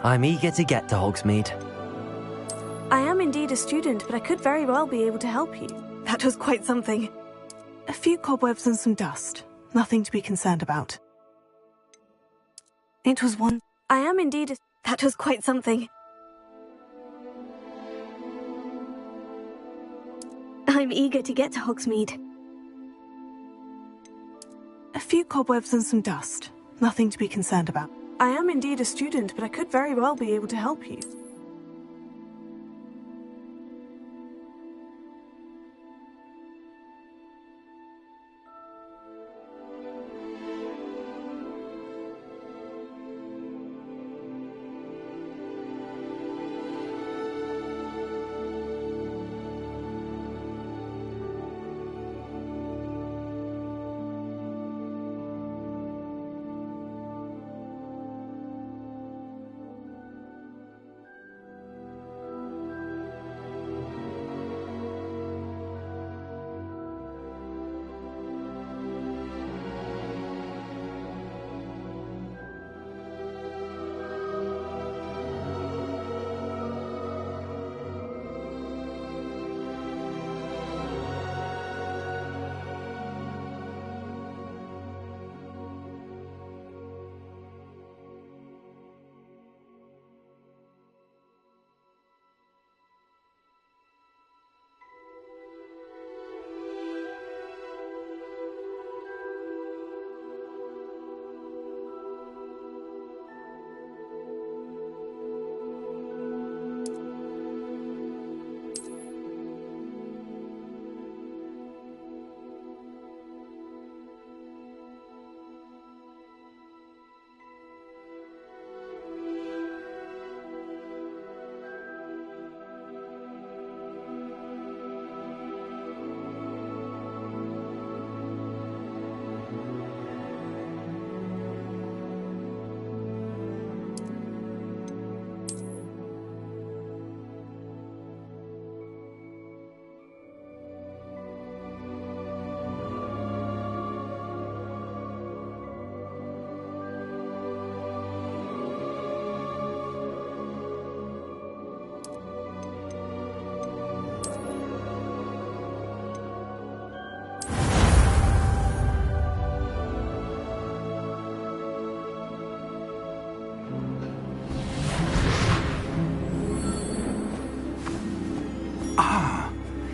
I'm eager to get to Hogsmeade. I am indeed a student, but I could very well be able to help you. That was quite something. A few cobwebs and some dust. Nothing to be concerned about. It was one... I am indeed a... That was quite something. I'm eager to get to Hogsmeade. A few cobwebs and some dust. Nothing to be concerned about. I am indeed a student, but I could very well be able to help you.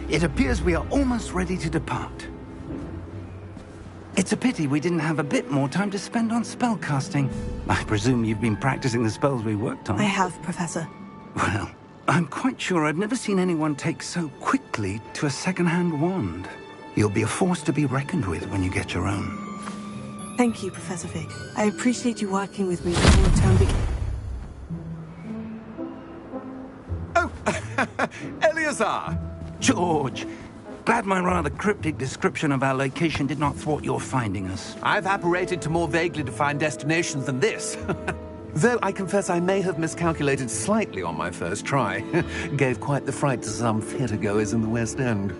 It appears we are almost ready to depart. It's a pity we didn't have a bit more time to spend on spellcasting. I presume you've been practicing the spells we worked on. I have, Professor. Well, I'm quite sure I've never seen anyone take so quickly to a second-hand wand. You'll be a force to be reckoned with when you get your own. Thank you, Professor Fig. I appreciate you working with me before the term begins. Oh, Eleazar! George! Glad my rather cryptic description of our location did not thwart your finding us. I've apparated to more vaguely defined destinations than this. Though I confess I may have miscalculated slightly on my first try. Gave quite the fright to some theatregoers in the West End.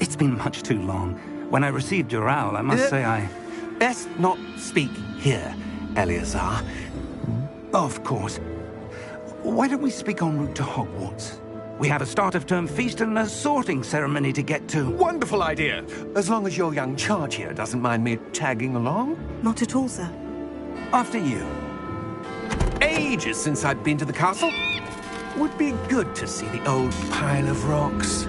It's been much too long. When I received your owl, I must say I... Best not speak here, Eleazar. Of course. Why don't we speak en route to Hogwarts? We have a start-of-term feast and a sorting ceremony to get to. Wonderful idea! As long as your young charge here doesn't mind me tagging along. Not at all, sir. After you. Ages since I'd been to the castle. Would be good to see the old pile of rocks.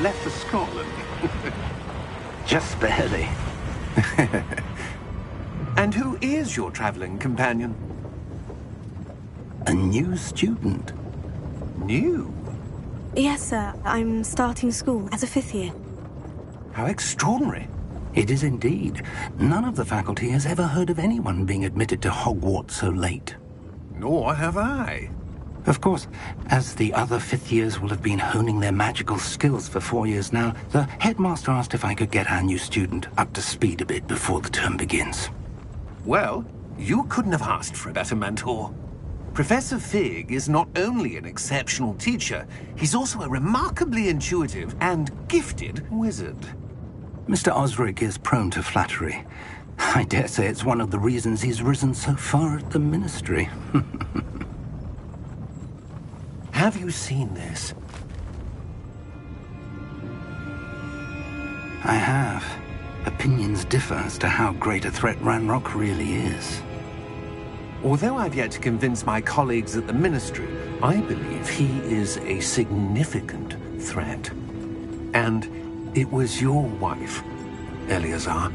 left for Scotland. Just barely. And who is your traveling companion? A new student. New? Yes, sir. I'm starting school as a 5th year. How extraordinary. It is indeed. None of the faculty has ever heard of anyone being admitted to Hogwarts so late. Nor have I. Of course, as the other 5th years will have been honing their magical skills for 4 years now, the headmaster asked if I could get our new student up to speed a bit before the term begins. Well, you couldn't have asked for a better mentor. Professor Fig is not only an exceptional teacher, he's also a remarkably intuitive and gifted wizard. Mr. Osric is prone to flattery. I dare say it's one of the reasons he's risen so far at the Ministry. Have you seen this? I have. Opinions differ as to how great a threat Ranrock really is. Although I've yet to convince my colleagues at the Ministry, I believe he is a significant threat. And it was your wife, Eleazar,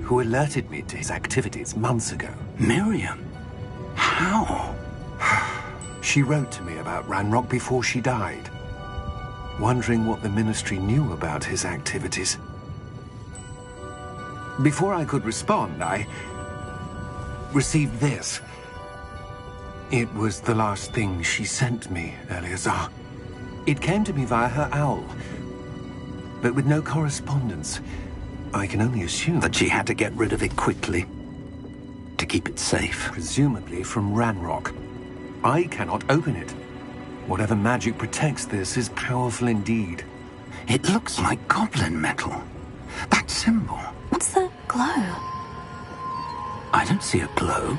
who alerted me to his activities months ago. Miriam? How? She wrote to me about Ranrock before she died, wondering what the Ministry knew about his activities. Before I could respond, I received this. It was the last thing she sent me, Eleazar. It came to me via her owl, but with no correspondence. I can only assume That she had to get rid of it quickly, to keep it safe. presumably from Ranrock. I cannot open it. Whatever magic protects this is powerful indeed. It looks like goblin metal. That symbol. What's that glow? I don't see a glow.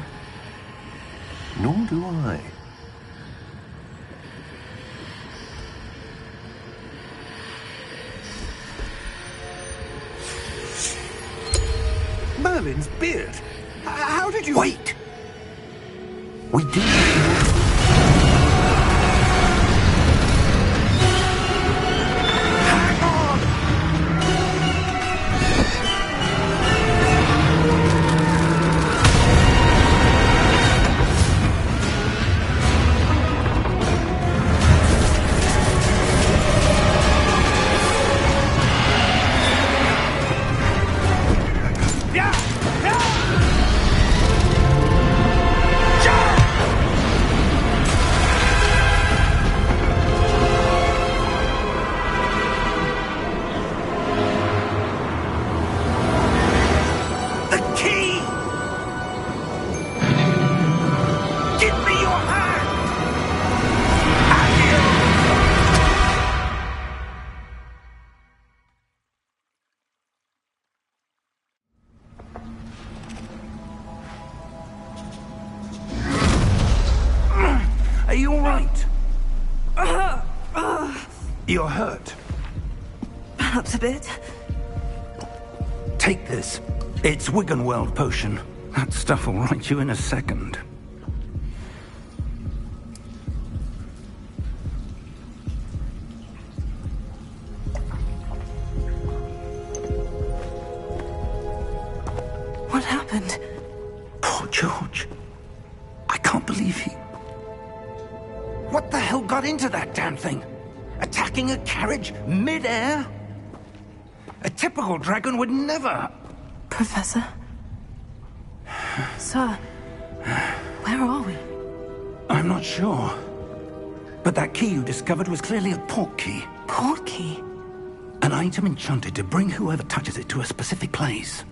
Nor do I. Merlin's beard. How did you... Wait! We do. Are you all right? You're hurt. Perhaps a bit. Take this. It's Wiggenweld potion. That stuff will right you in a second. What happened? Poor George. I can't believe he... What the hell got into that damn thing? Attacking a carriage mid-air? A typical dragon would never... Professor? Sir, where are we? I'm not sure. But that key you discovered was clearly a port key. Port key? An item enchanted to bring whoever touches it to a specific place.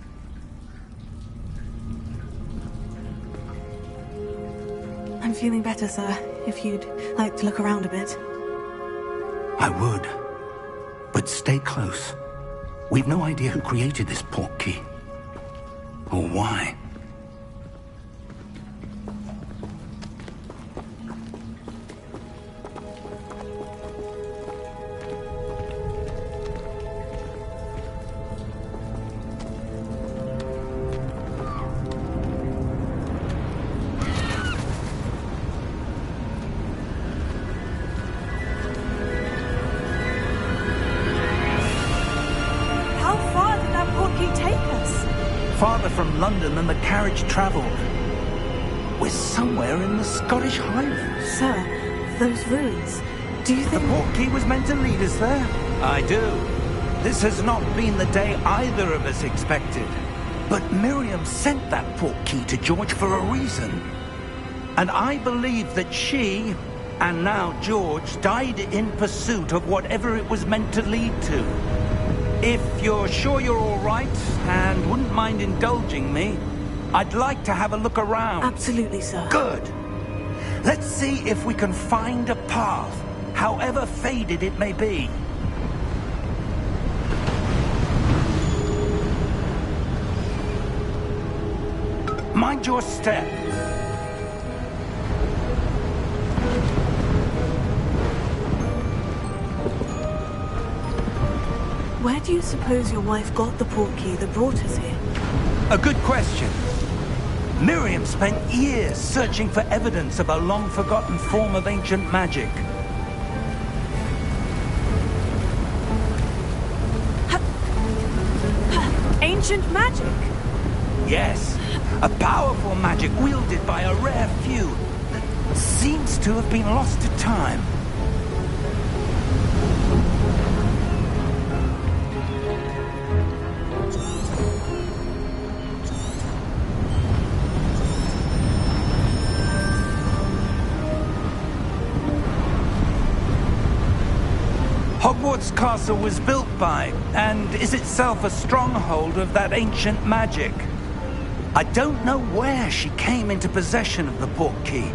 I'm feeling better, sir, if you'd like to look around a bit. I would. But stay close. We've no idea who created this port key. Or why. farther from London than the carriage travelled. We're somewhere in the Scottish Highlands. Sir, those ruins. Do you The think... portkey was meant to lead us there? I do. This has not been the day either of us expected. But Miriam sent that portkey to George for a reason. And I believe that she, and now George, died in pursuit of whatever it was meant to lead to. If you're sure you're all right, and wouldn't mind indulging me, I'd like to have a look around. Absolutely, sir. Good. Let's see if we can find a path, however faded it may be. Mind your step. Where do you suppose your wife got the portkey that brought us here? A good question. Miriam spent years searching for evidence of a long-forgotten form of ancient magic. Ancient magic? Yes, a powerful magic wielded by a rare few that seems to have been lost to time. Hogwarts Castle was built by, and is itself a stronghold of that ancient magic. I don't know where she came into possession of the portkey,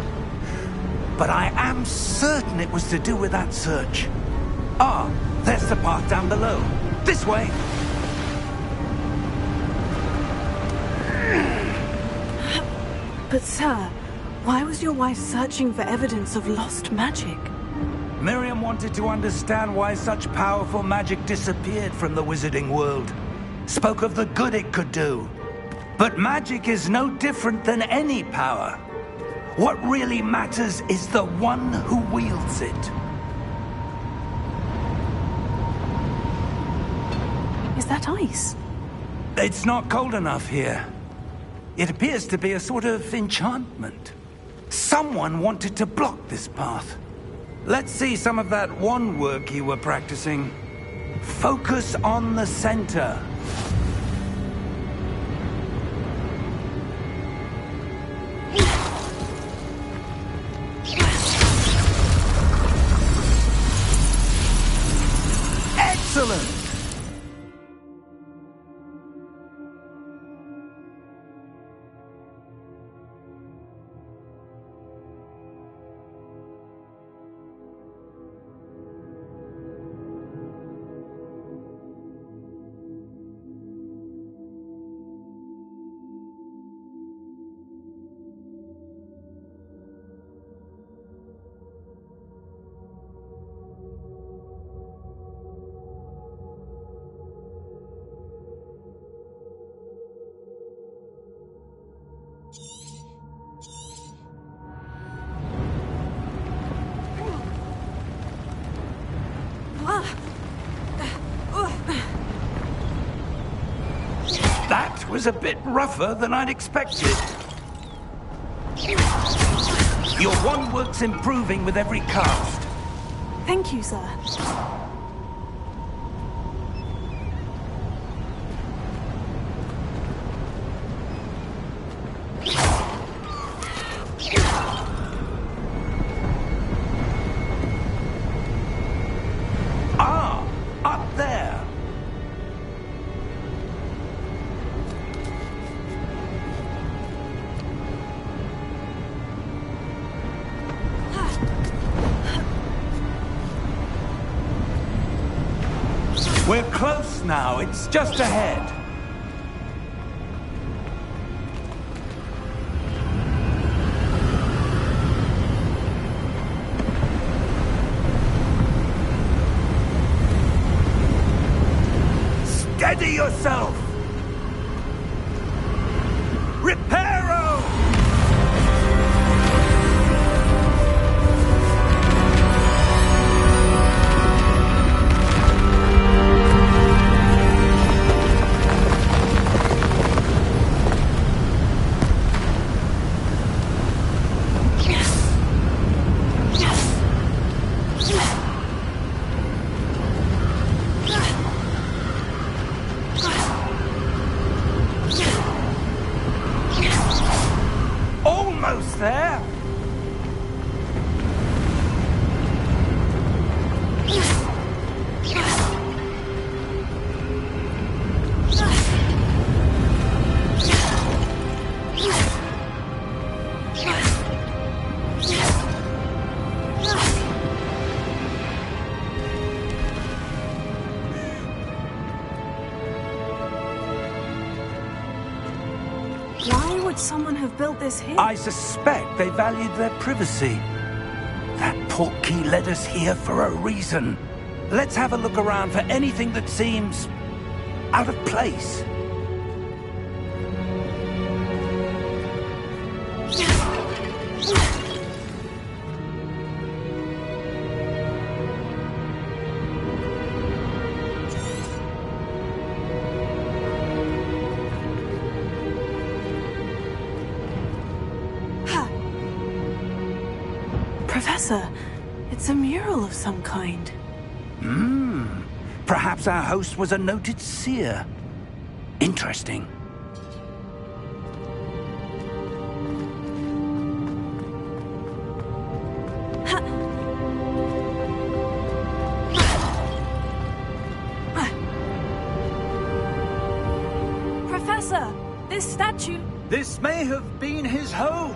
but I am certain it was to do with that search. Ah, there's the path down below. This way! But sir, why was your wife searching for evidence of lost magic? Miriam wanted to understand why such powerful magic disappeared from the wizarding world. Spoke of the good it could do. But magic is no different than any power. What really matters is the one who wields it. Is that ice? It's not cold enough here. It appears to be a sort of enchantment. Someone wanted to block this path. Let's see some of that wand work you were practicing. Focus on the center. Excellent! That was a bit rougher than I'd expected. Your wand work's improving with every cast. Thank you, sir. Ah, up there. We're close now. It's just ahead. Steady yourself! Reparo! there? Why would someone have built this here? I suspect they valued their privacy. That portkey led us here for a reason. Let's have a look around for anything that seems out of place. Professor, it's a mural of some kind. Perhaps our host was a noted seer. Interesting. Professor, this statue... This may have been his home.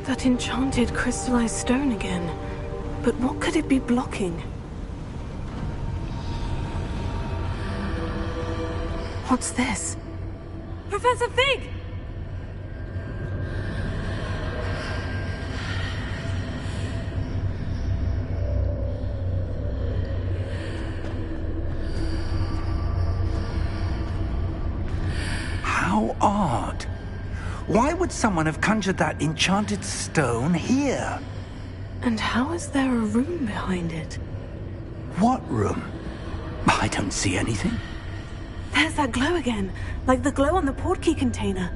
That enchanted crystallized stone again. But what could it be blocking? What's this? Professor Fig! How odd. Why would someone have conjured that enchanted stone here? And how is there a room behind it? What room? I don't see anything. There's that glow again, like the glow on the portkey container.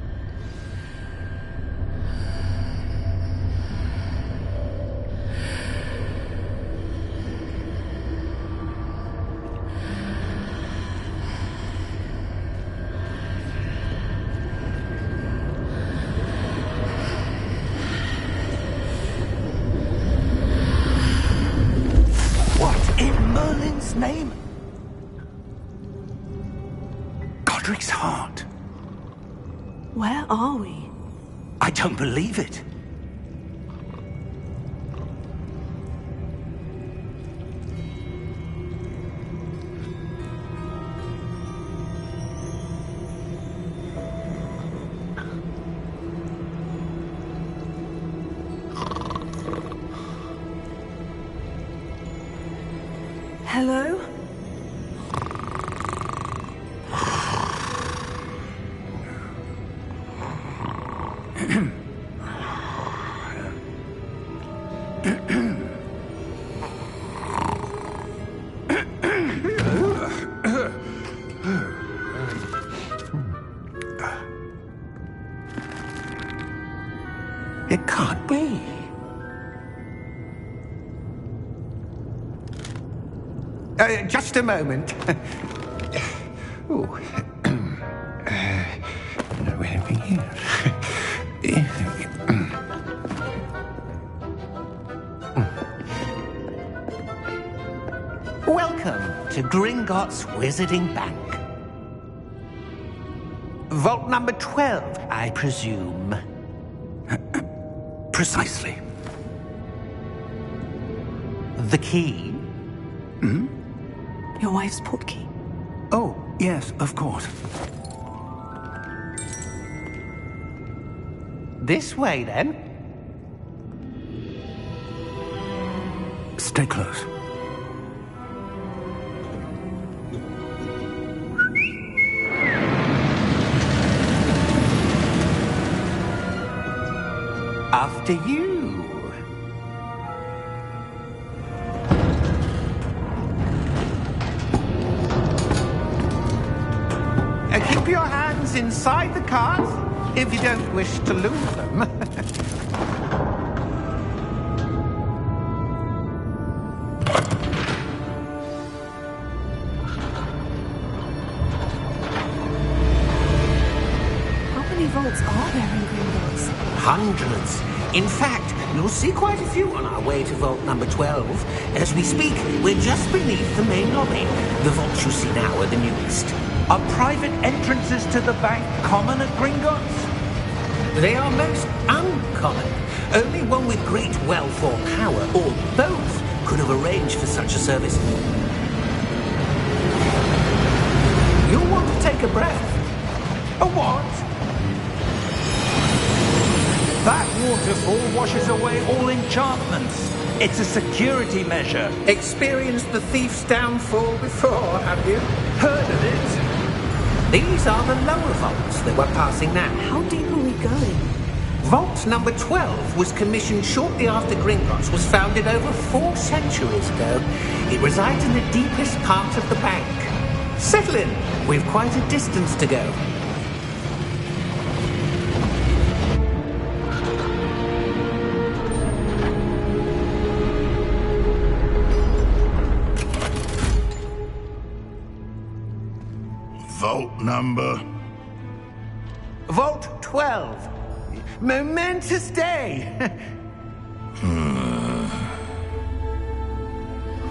What in Merlin's name? Godric's heart. Where are we? I don't believe it. Hello? It can't be. Just a moment. Oh. Where are we here? Welcome to Gringotts Wizarding Bank. Vault number 12, I presume. Precisely. The key? Your wife's portkey. Oh, yes, of course. This way, then. Stay close. after you. Keep your hands inside the cart if you don't wish to lose them. How many vaults are there in Gringotts? Hundreds. In fact, you'll see quite a few on our way to vault number 12. As we speak, we're just beneath the main lobby. The vaults you see now are the newest. Are private entrances to the bank common at Gringotts? They are most uncommon. Only one with great wealth or power, or both, could have arranged for such a service. You'll want to take a breath. A what? That waterfall washes away all enchantments. It's a security measure. Experienced the thief's downfall before, have you? Heard of it? These are the lower vaults that we're passing now. How deep are we going? Vault number 12 was commissioned shortly after Gringotts was founded over 4 centuries ago. It resides in the deepest part of the bank. Settle in. We've quite a distance to go. Vault number? Vault 12. Momentous day.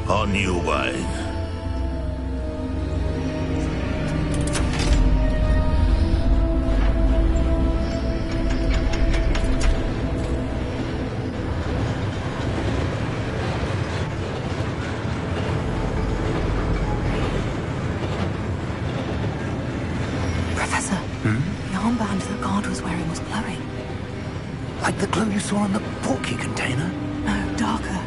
On your way. Professor, the armband that guard was wearing was glowing. Like the glow you saw on the porky container? No, darker.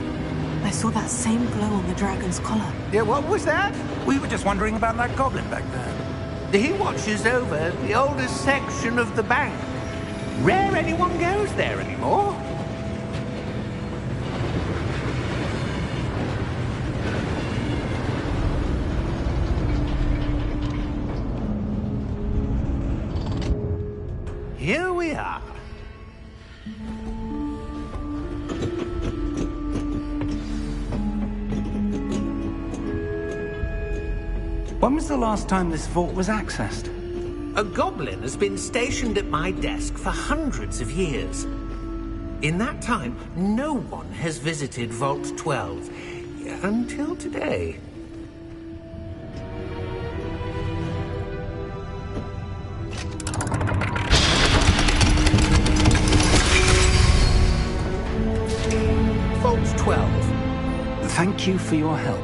I saw that same glow on the dragon's collar. Yeah, what was that? We were just wondering about that goblin back there. He watches over the oldest section of the bank. Rare anyone goes there anymore. Here we are. When was the last time this vault was accessed? A goblin has been stationed at my desk for hundreds of years. In that time, no one has visited Vault 12 until today. Vault 12. Thank you for your help.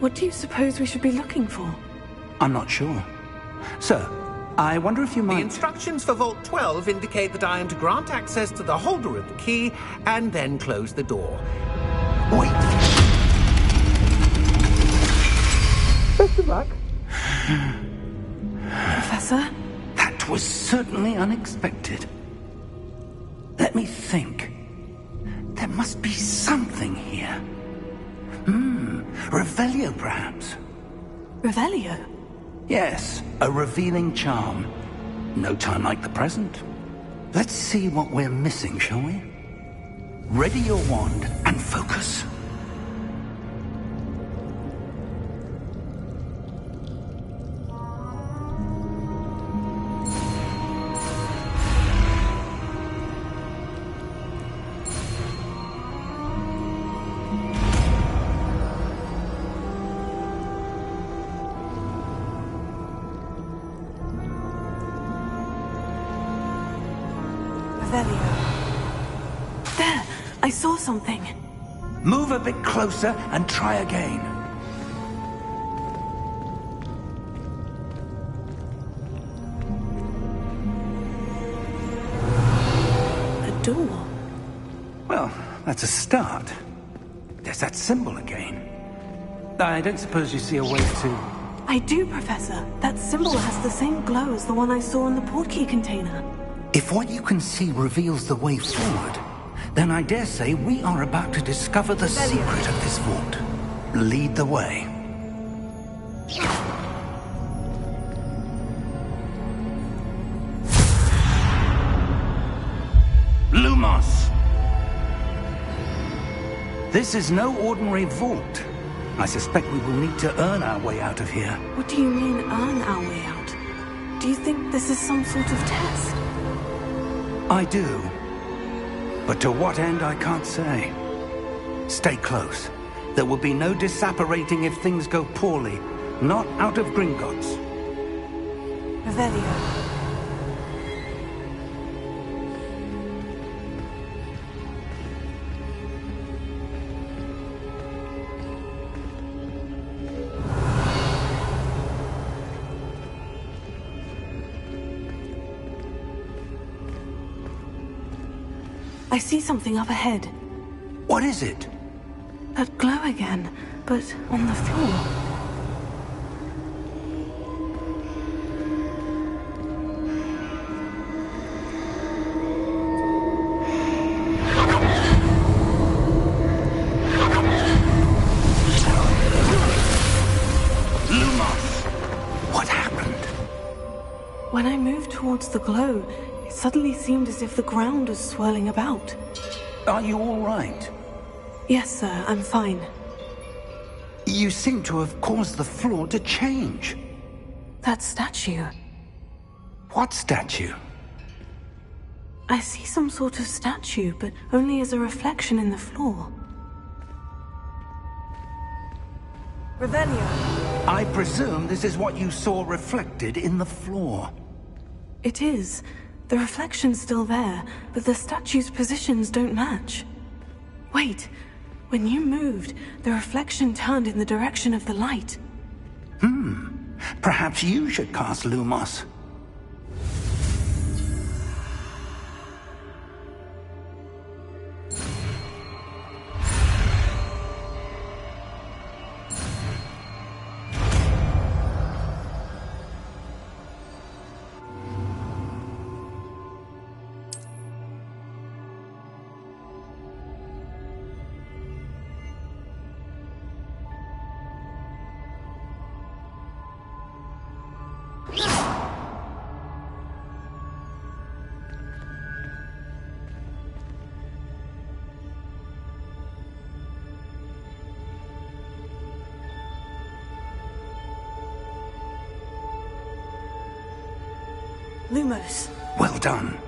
What do you suppose we should be looking for? I'm not sure. Sir, I wonder if you The might... instructions for Vault 12 indicate that I am to grant access to the holder of the key and then close the door. Wait! Best of luck. Professor? That was certainly unexpected. Let me think. There must be something here. Revelio, perhaps? Revelio? Yes, a revealing charm. No time like the present. Let's see what we're missing, shall we? Ready your wand and focus. There! I saw something. Move a bit closer and try again. that's a start. There's that symbol again. I don't suppose you see a way to... I do, Professor. That symbol has the same glow as the one I saw in the portkey container. If what you can see reveals the way forward, then I dare say we are about to discover the secret of this vault. Lead the way. Lumos! This is no ordinary vault. I suspect we will need to earn our way out of here. What do you mean, earn our way out? Do you think this is some sort of test? I do. But to what end, I can't say. Stay close. There will be no disapparating if things go poorly. Not out of Gringotts. Revelio. I see something up ahead. What is it? That glow again, but on the floor. Lumos! What happened? When I moved towards the glow, it suddenly seemed as if the ground was swirling about. Are you all right? Yes, sir, I'm fine. You seem to have caused the floor to change. That statue. What statue? I see some sort of statue, but only as a reflection in the floor. Revelio. I presume this is what you saw reflected in the floor. It is. The reflection's still there, but the statue's positions don't match. Wait. When you moved, the reflection turned in the direction of the light. Perhaps you should cast Lumos. Lumos. Well done.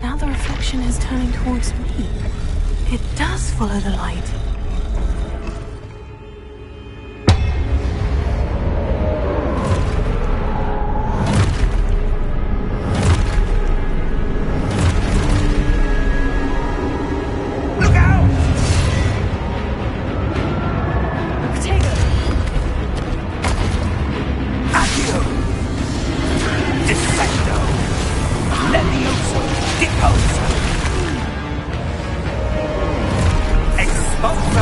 Now the reflection is turning towards me. It does follow the light. Look out! Potato! Accio! Defecto! Levioso! Deposo! Expose!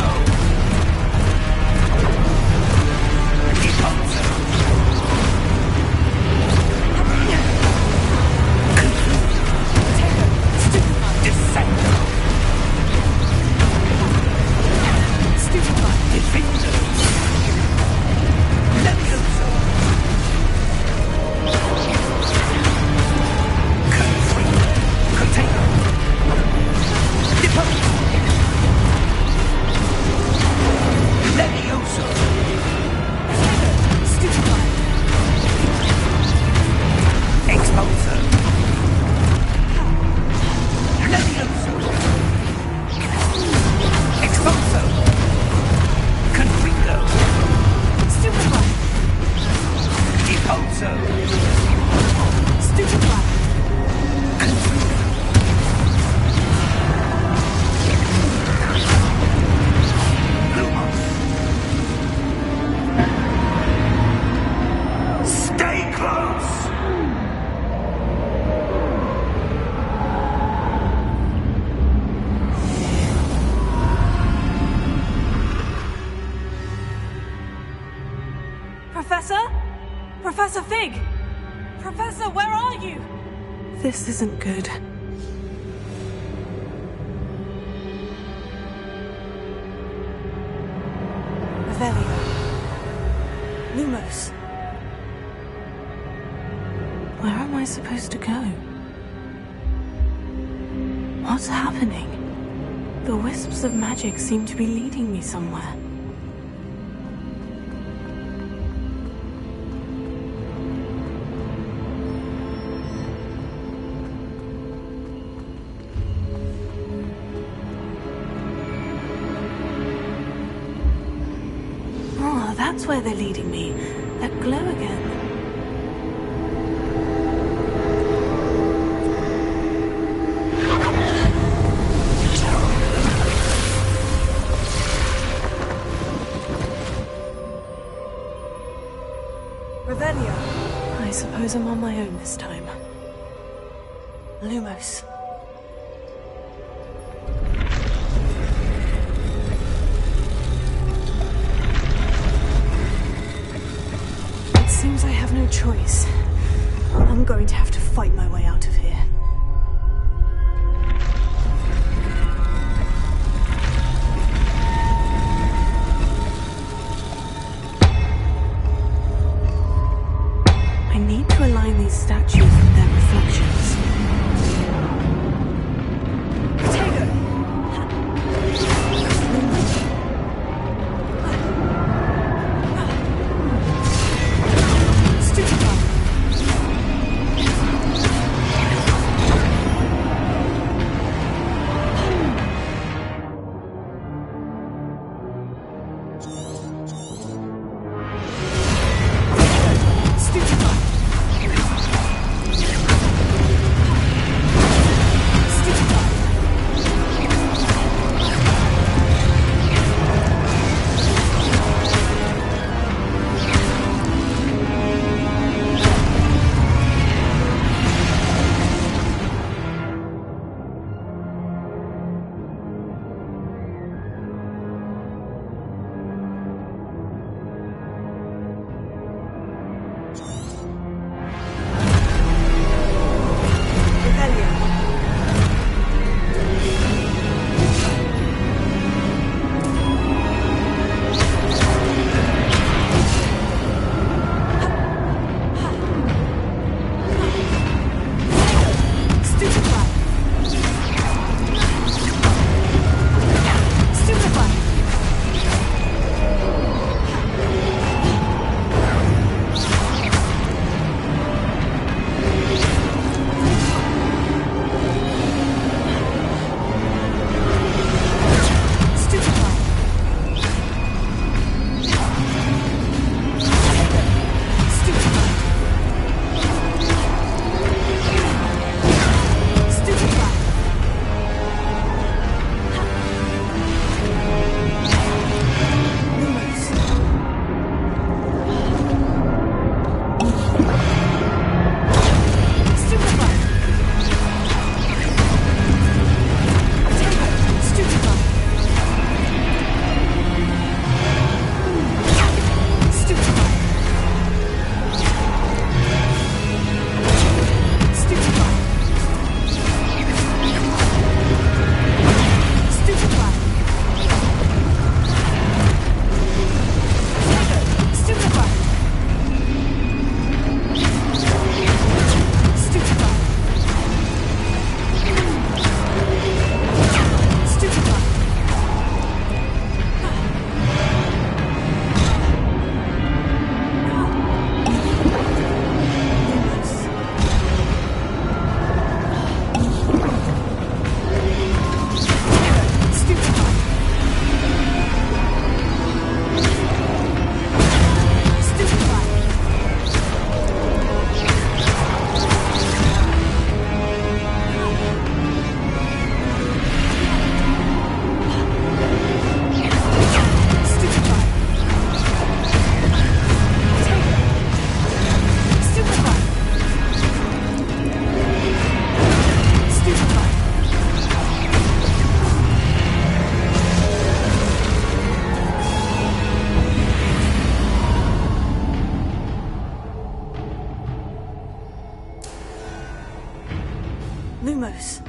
This isn't good. Revelio. Lumos. Where am I supposed to go? What's happening? The wisps of magic seem to be leading me somewhere. Oh, that's where they're leading me. That glow again. Revelio. I suppose I'm on my own this time. Lumos. It seems I have no choice. I'm going to have to fight my way out of here. I need to align these statues with their reflections. Lumos.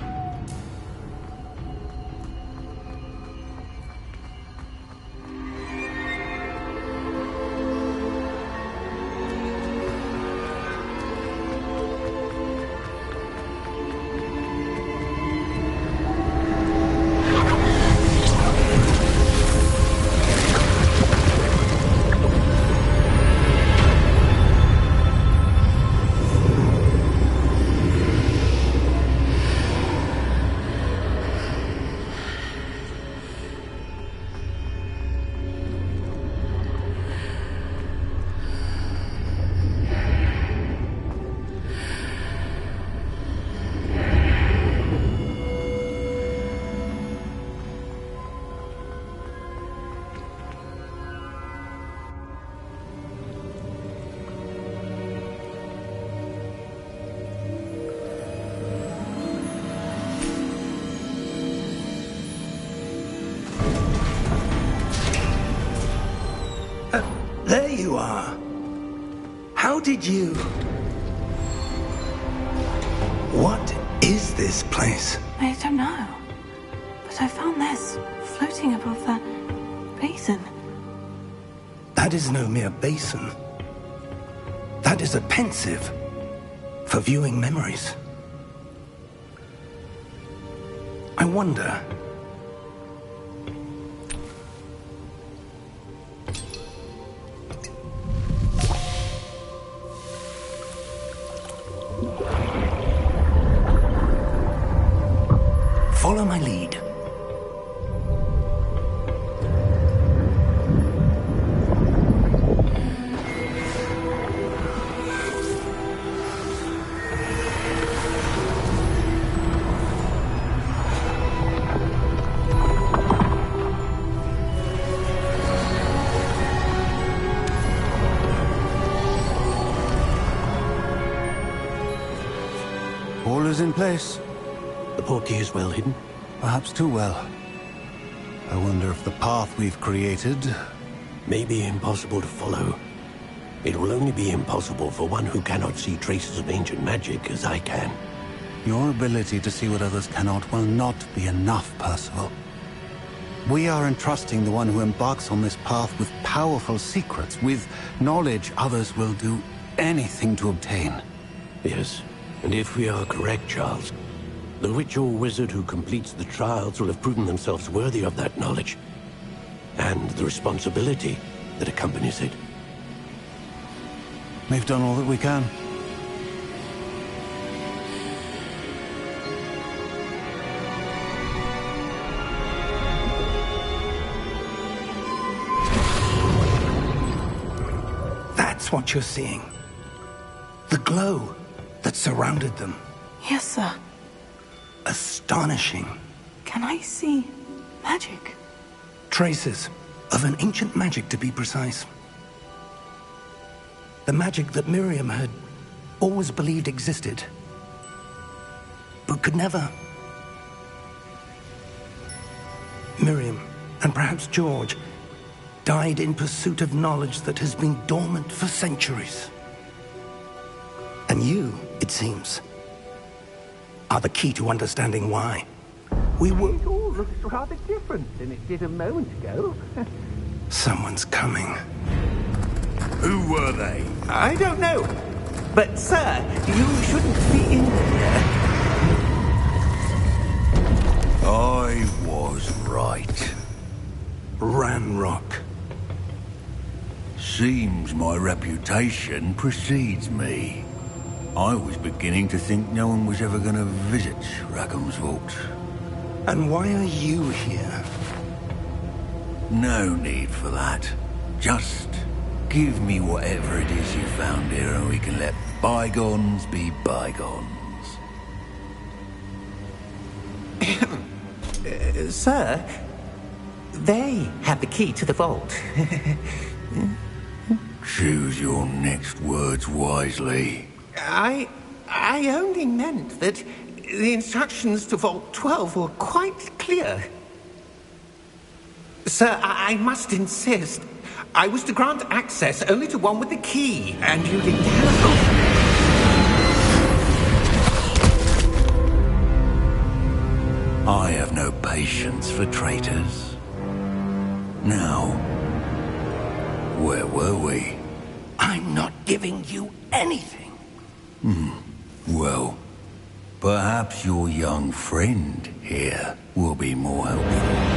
There you are. How did you... What is this place? I don't know. But I found this floating above that basin. That is no mere basin. That is a pensive for viewing memories. I wonder... Follow my lead. All is in place. The portkey is well hidden. Perhaps too well. I wonder if the path we've created... May be impossible to follow. It will only be impossible for one who cannot see traces of ancient magic as I can. Your ability to see what others cannot will not be enough, Percival. We are entrusting the one who embarks on this path with powerful secrets, with knowledge others will do anything to obtain. Yes, and if we are correct, Charles, the witch or wizard who completes the trials will have proven themselves worthy of that knowledge, and the responsibility that accompanies it. We've done all that we can. That's what you're seeing. The glow that surrounded them. Yes, sir. Astonishing. Can I see magic? Traces of an ancient magic, to be precise. The magic that Miriam had always believed existed, but could never. Miriam, and perhaps George, died in pursuit of knowledge that has been dormant for centuries. And you, it seems, are the key to understanding why. It all looks rather different than it did a moment ago. Someone's coming. Who were they? I don't know. But, sir, you shouldn't be in here. I was right. Ranrock. Seems my reputation precedes me. I was beginning to think no one was ever going to visit Rackham's Vault. And why are you here? No need for that. Just give me whatever it is you found here and we can let bygones be bygones. Sir, they have the key to the vault. Choose your next words wisely. I only meant that the instructions to Vault 12 were quite clear. Sir, I must insist. I was to grant access only to one with the key, and you didn't have patience for traitors. Now, where were we? I'm not giving you anything. Well, perhaps your young friend here will be more helpful.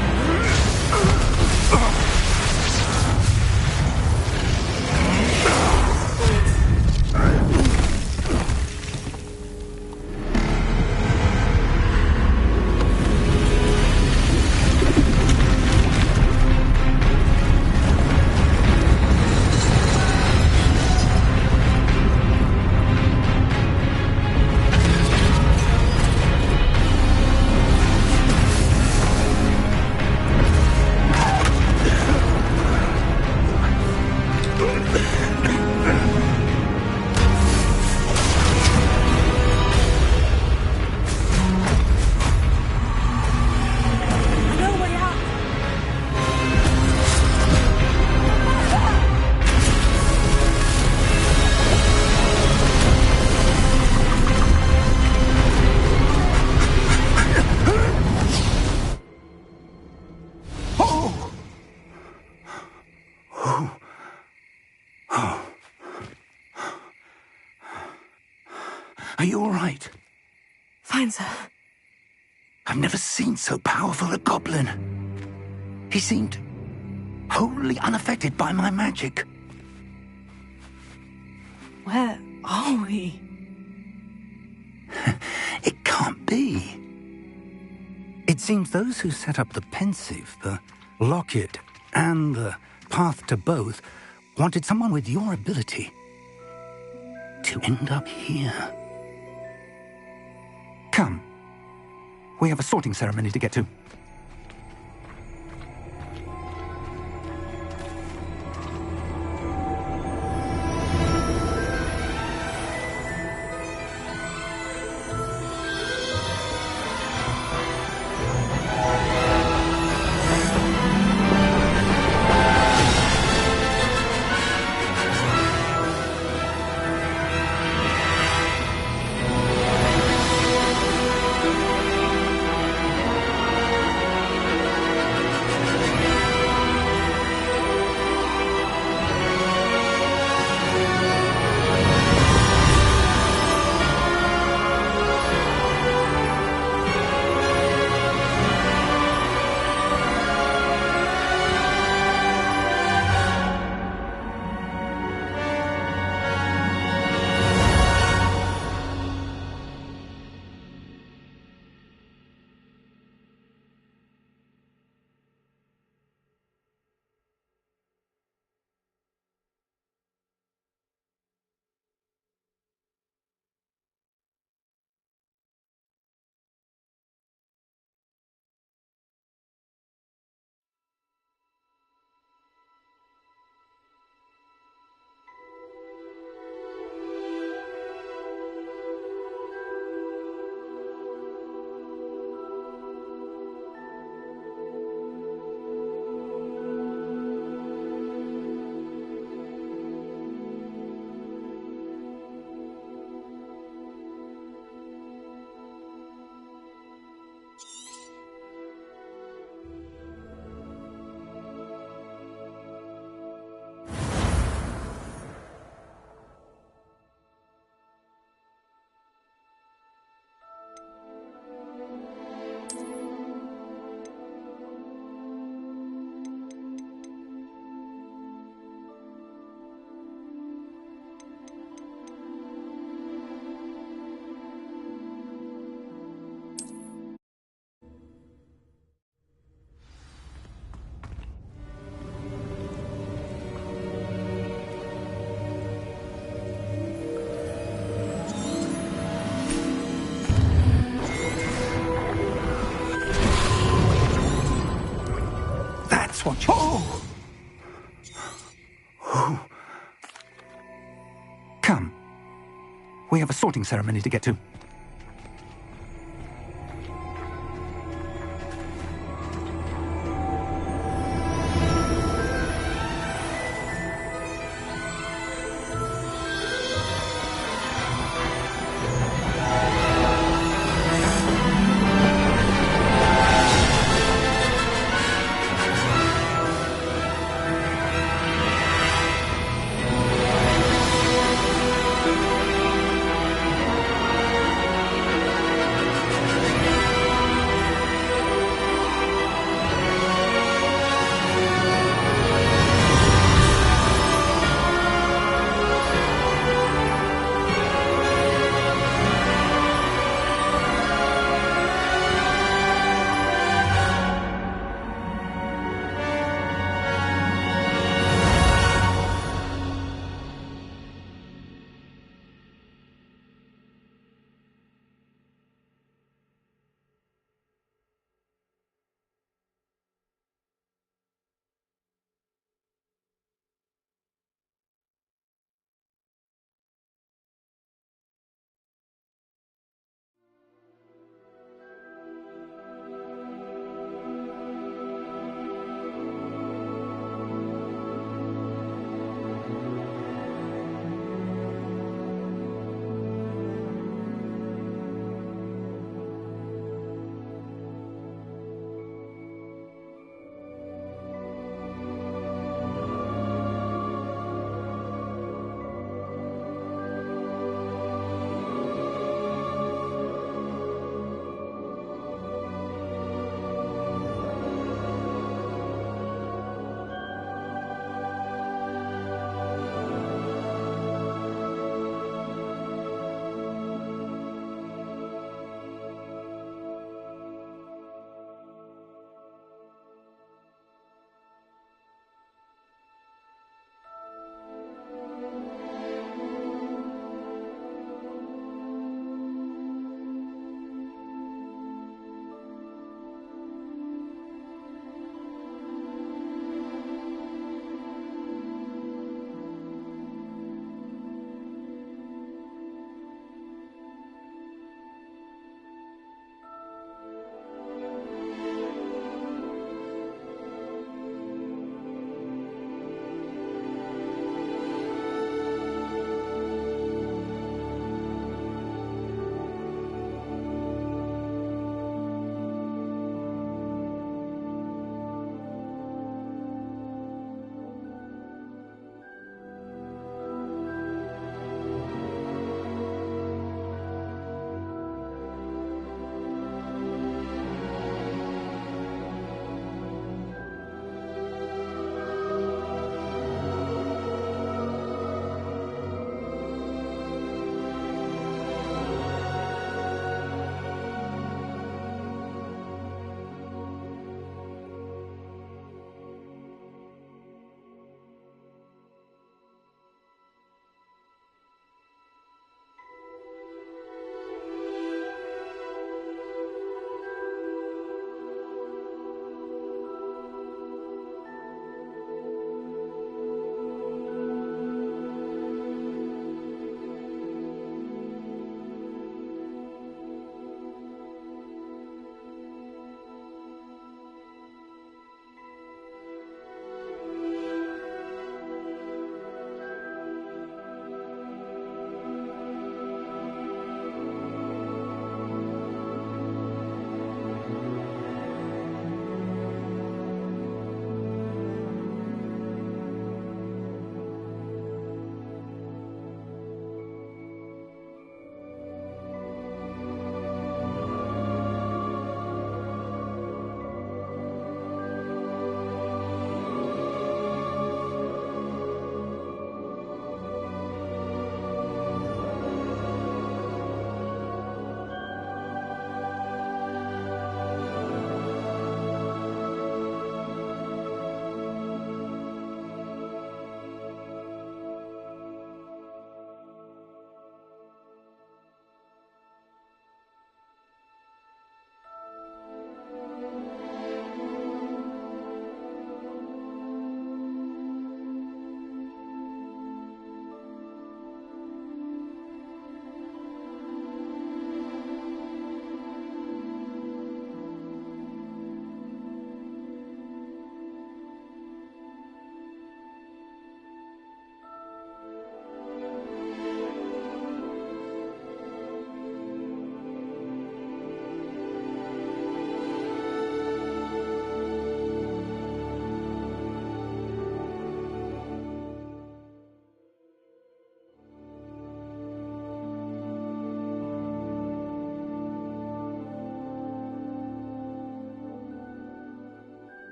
Are you all right? Fine, sir. I've never seen so powerful a goblin. He seemed wholly unaffected by my magic. Where are we? It can't be. It seems those who set up the pensive, the locket, and the path to both wanted someone with your ability to end up here. Come. We have a sorting ceremony to get to. What you... Oh! Come. We have a sorting ceremony to get to.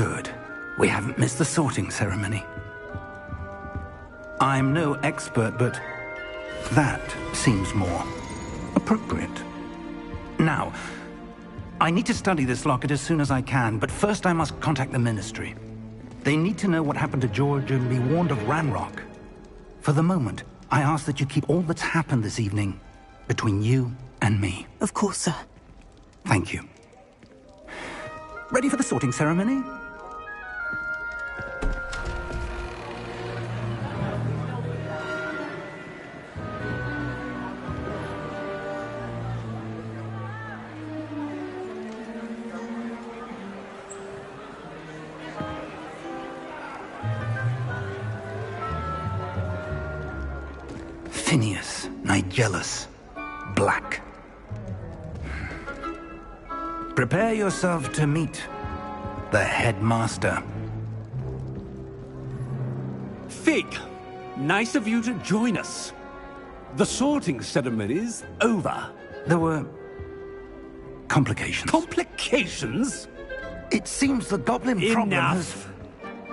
Good. We haven't missed the sorting ceremony. I'm no expert, but that seems more appropriate. Now, I need to study this locket as soon as I can, but first I must contact the Ministry. They need to know what happened to George and be warned of Ranrock. For the moment, I ask that you keep all that's happened this evening between you and me. Of course, sir. Thank you. Ready for the sorting ceremony? Phineas, Nigellus, Black. Prepare yourself to meet the headmaster. Fig, nice of you to join us. The sorting ceremony's over. There were complications. Complications? It seems the goblin problem has... Enough.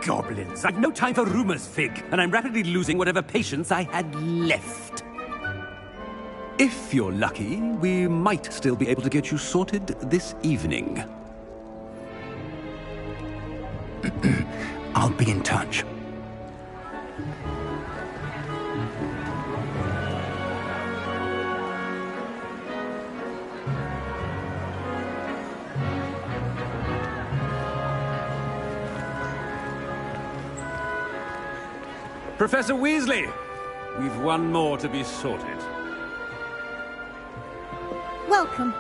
Goblins. I've no time for rumors, Fig, and I'm rapidly losing whatever patience I had left. If you're lucky, we might still be able to get you sorted this evening. I'll be in touch. Professor Weasley, we've one more to be sorted. Welcome.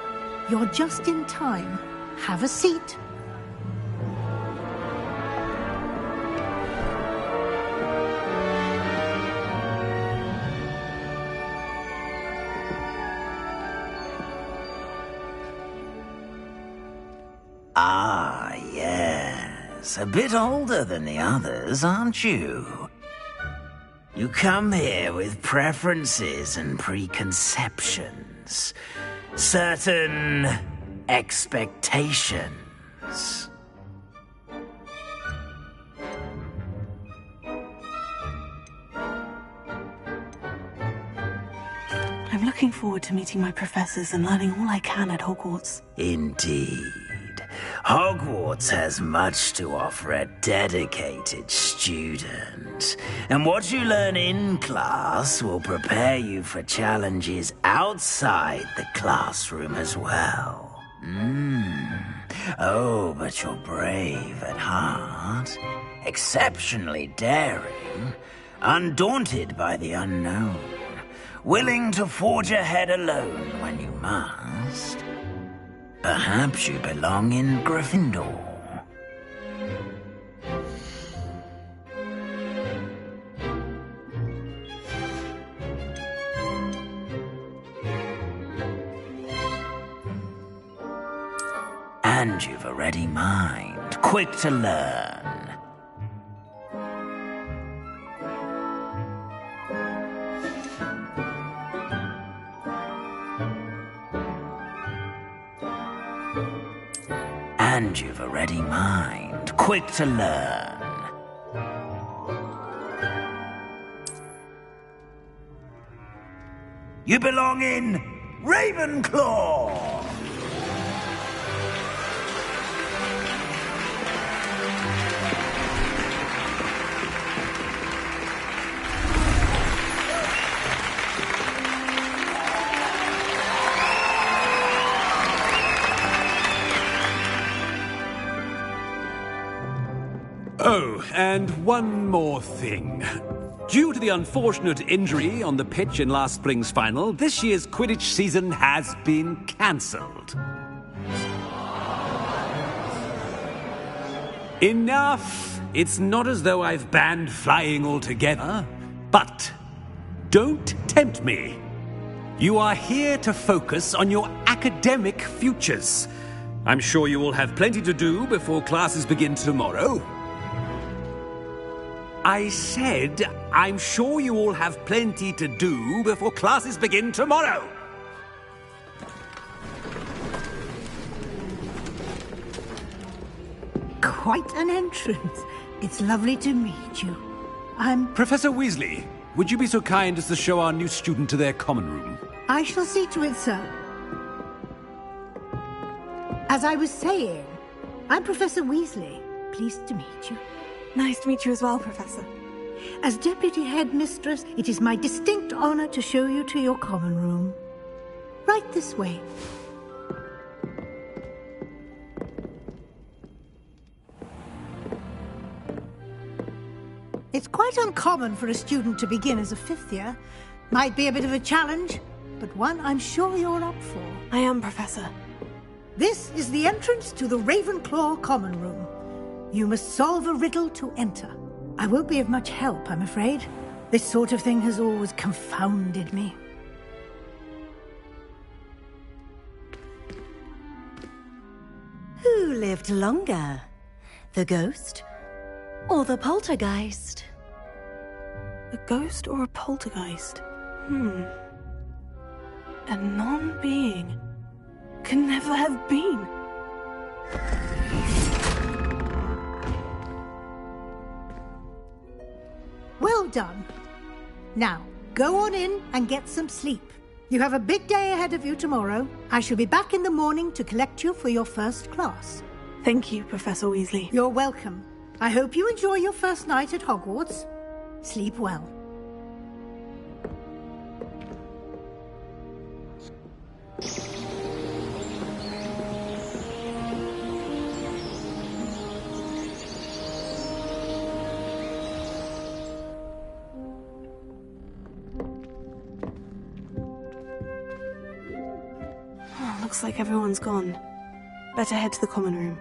You're just in time. Have a seat. Ah, yes. A bit older than the others, aren't you? You come here with preferences and preconceptions. Certain expectations. I'm looking forward to meeting my professors and learning all I can at Hogwarts. Indeed. Hogwarts has much to offer a dedicated student. And what you learn in class will prepare you for challenges outside the classroom as well. Oh, but you're brave at heart, exceptionally daring, undaunted by the unknown, willing to forge ahead alone when you must. Perhaps you belong in Gryffindor. And you've a ready mind, quick to learn. And you've a ready mind, quick to learn. You belong in Ravenclaw! Oh, and one more thing. Due to the unfortunate injury on the pitch in last spring's final, this year's Quidditch season has been cancelled. Enough! It's not as though I've banned flying altogether, but don't tempt me. You are here to focus on your academic futures. I'm sure you will have plenty to do before classes begin tomorrow. I said, I'm sure you all have plenty to do before classes begin tomorrow. quite an entrance. It's lovely to meet you. I'm... Professor Weasley, would you be so kind as to show our new student to their common room? I shall see to it, sir. As I was saying, I'm Professor Weasley. Pleased to meet you. Nice to meet you as well, Professor. As Deputy Headmistress, it is my distinct honor to show you to your common room. Right this way. It's quite uncommon for a student to begin as a fifth year. Might be a bit of a challenge, but one I'm sure you're up for. I am, Professor. This is the entrance to the Ravenclaw common room. You must solve a riddle to enter. I won't be of much help, I'm afraid. This sort of thing has always confounded me. Who lived longer? The ghost or the poltergeist? A ghost or a poltergeist? A non-being can never have been. Well done. Now, go on in and get some sleep. You have a big day ahead of you tomorrow. I shall be back in the morning to collect you for your first class. Thank you, Professor Weasley. You're welcome. I hope you enjoy your first night at Hogwarts. Sleep well. Looks like everyone's gone. Better head to the common room.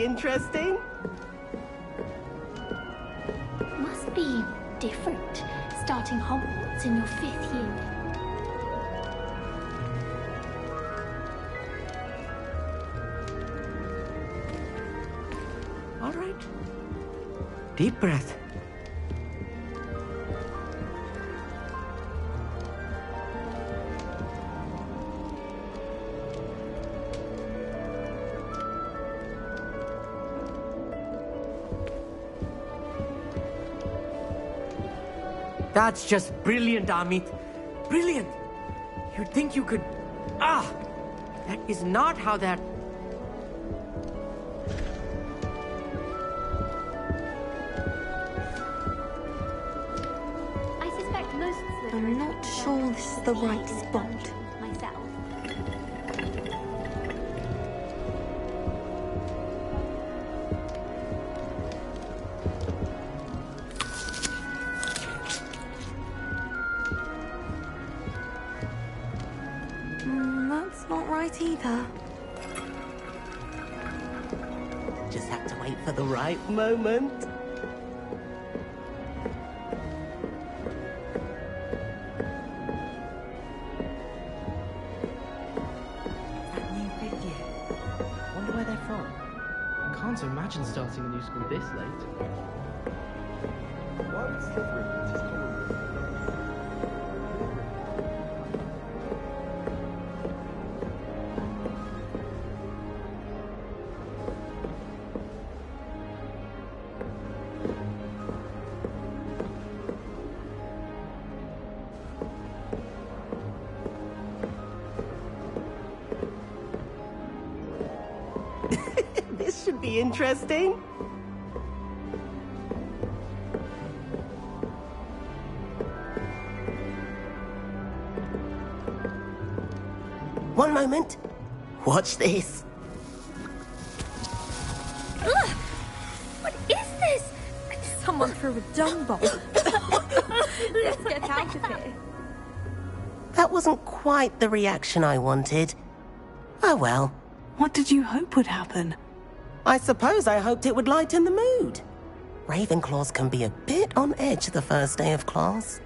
Interesting. Must be different, starting Hogwarts in your 5th year. All right. Deep breath. That's just brilliant, Amit. Brilliant! You'd think you could... That is not how that... I suspect most Slytherins... I'm not sure this is the right spot. Myself. That's not right either. Just have to wait for the right moment. That new fifth year. Wonder where they're from. Can't imagine starting a new school this late. Why would Slytherin use his common room? be interesting. One moment. Watch this. Ugh! What is this? Someone threw a dung bomb. Let's get out of here. That wasn't quite the reaction I wanted. Oh well. What did you hope would happen? I suppose I hoped it would lighten the mood. Ravenclaws can be a bit on edge the first day of class.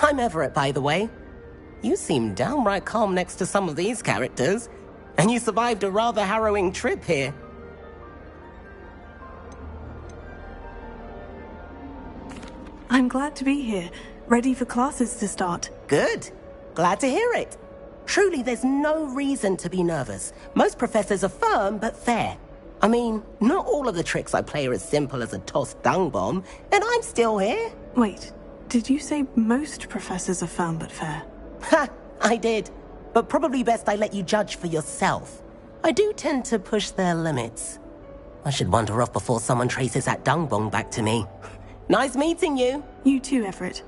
I'm Everett, by the way. You seem downright calm next to some of these characters, and you survived a rather harrowing trip here. I'm glad to be here, ready for classes to start. Good. Glad to hear it. Truly, there's no reason to be nervous. Most professors are firm but fair. I mean, not all of the tricks I play are as simple as a tossed dung bomb, and I'm still here. Wait, did you say most professors are firm but fair? Ha! I did. But probably best I let you judge for yourself. I do tend to push their limits. I should wander off before someone traces that dung bomb back to me. Nice meeting you. You too, Everett.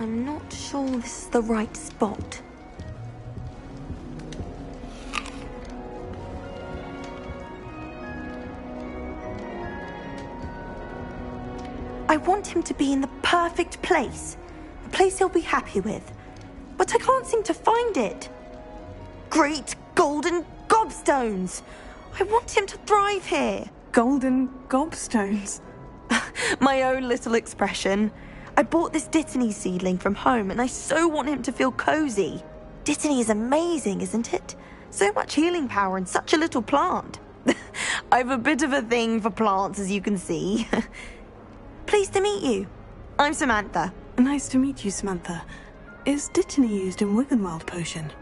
I'm not sure this is the right spot. I want him to be in the perfect place. A place he'll be happy with. But I can't seem to find it. Great golden gobstones! I want him to thrive here. Golden gobstones? My own little expression. I bought this Dittany seedling from home and I so want him to feel cozy. Dittany is amazing, isn't it? So much healing power in such a little plant. I've a bit of a thing for plants, as you can see. Pleased to meet you. I'm Samantha. Nice to meet you, Samantha. Is Dittany used in Wiggenweld potion?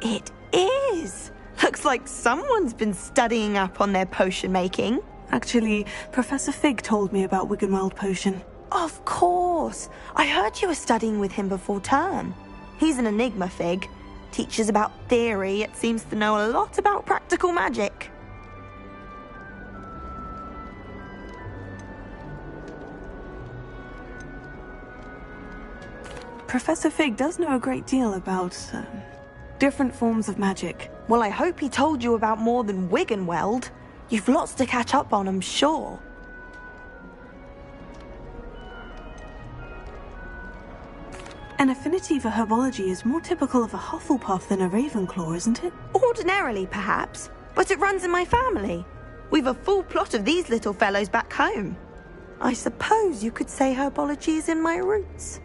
It is. Looks like someone's been studying up on their potion making. Actually, Professor Fig told me about Wiggenweld potion. Of course. I heard you were studying with him before term. He's an enigma, Fig. Teaches about theory, yet seems to know a lot about practical magic. Professor Fig does know a great deal about different forms of magic. Well, I hope he told you about more than Wiggenweld. You've lots to catch up on, I'm sure. An affinity for herbology is more typical of a Hufflepuff than a Ravenclaw, isn't it? Ordinarily, perhaps, but it runs in my family. We've a full plot of these little fellows back home. I suppose you could say herbology is in my roots.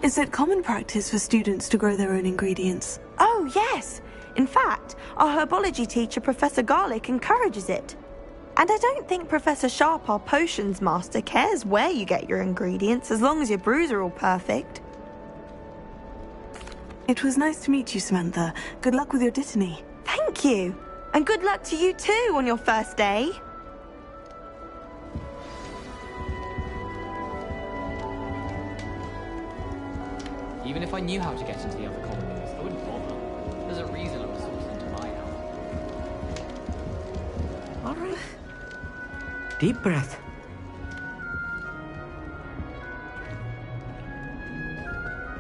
Is it common practice for students to grow their own ingredients? Oh, yes. In fact, our herbology teacher, Professor Garlick, encourages it. And I don't think Professor Sharp, our potions master, cares where you get your ingredients, as long as your brews are all perfect. It was nice to meet you, Samantha. Good luck with your Dittany. Thank you. And good luck to you too on your first day. Even if I knew how to get into the other common rooms, I wouldn't bother. There's a reason I was sorted into my house. All right. Deep breath.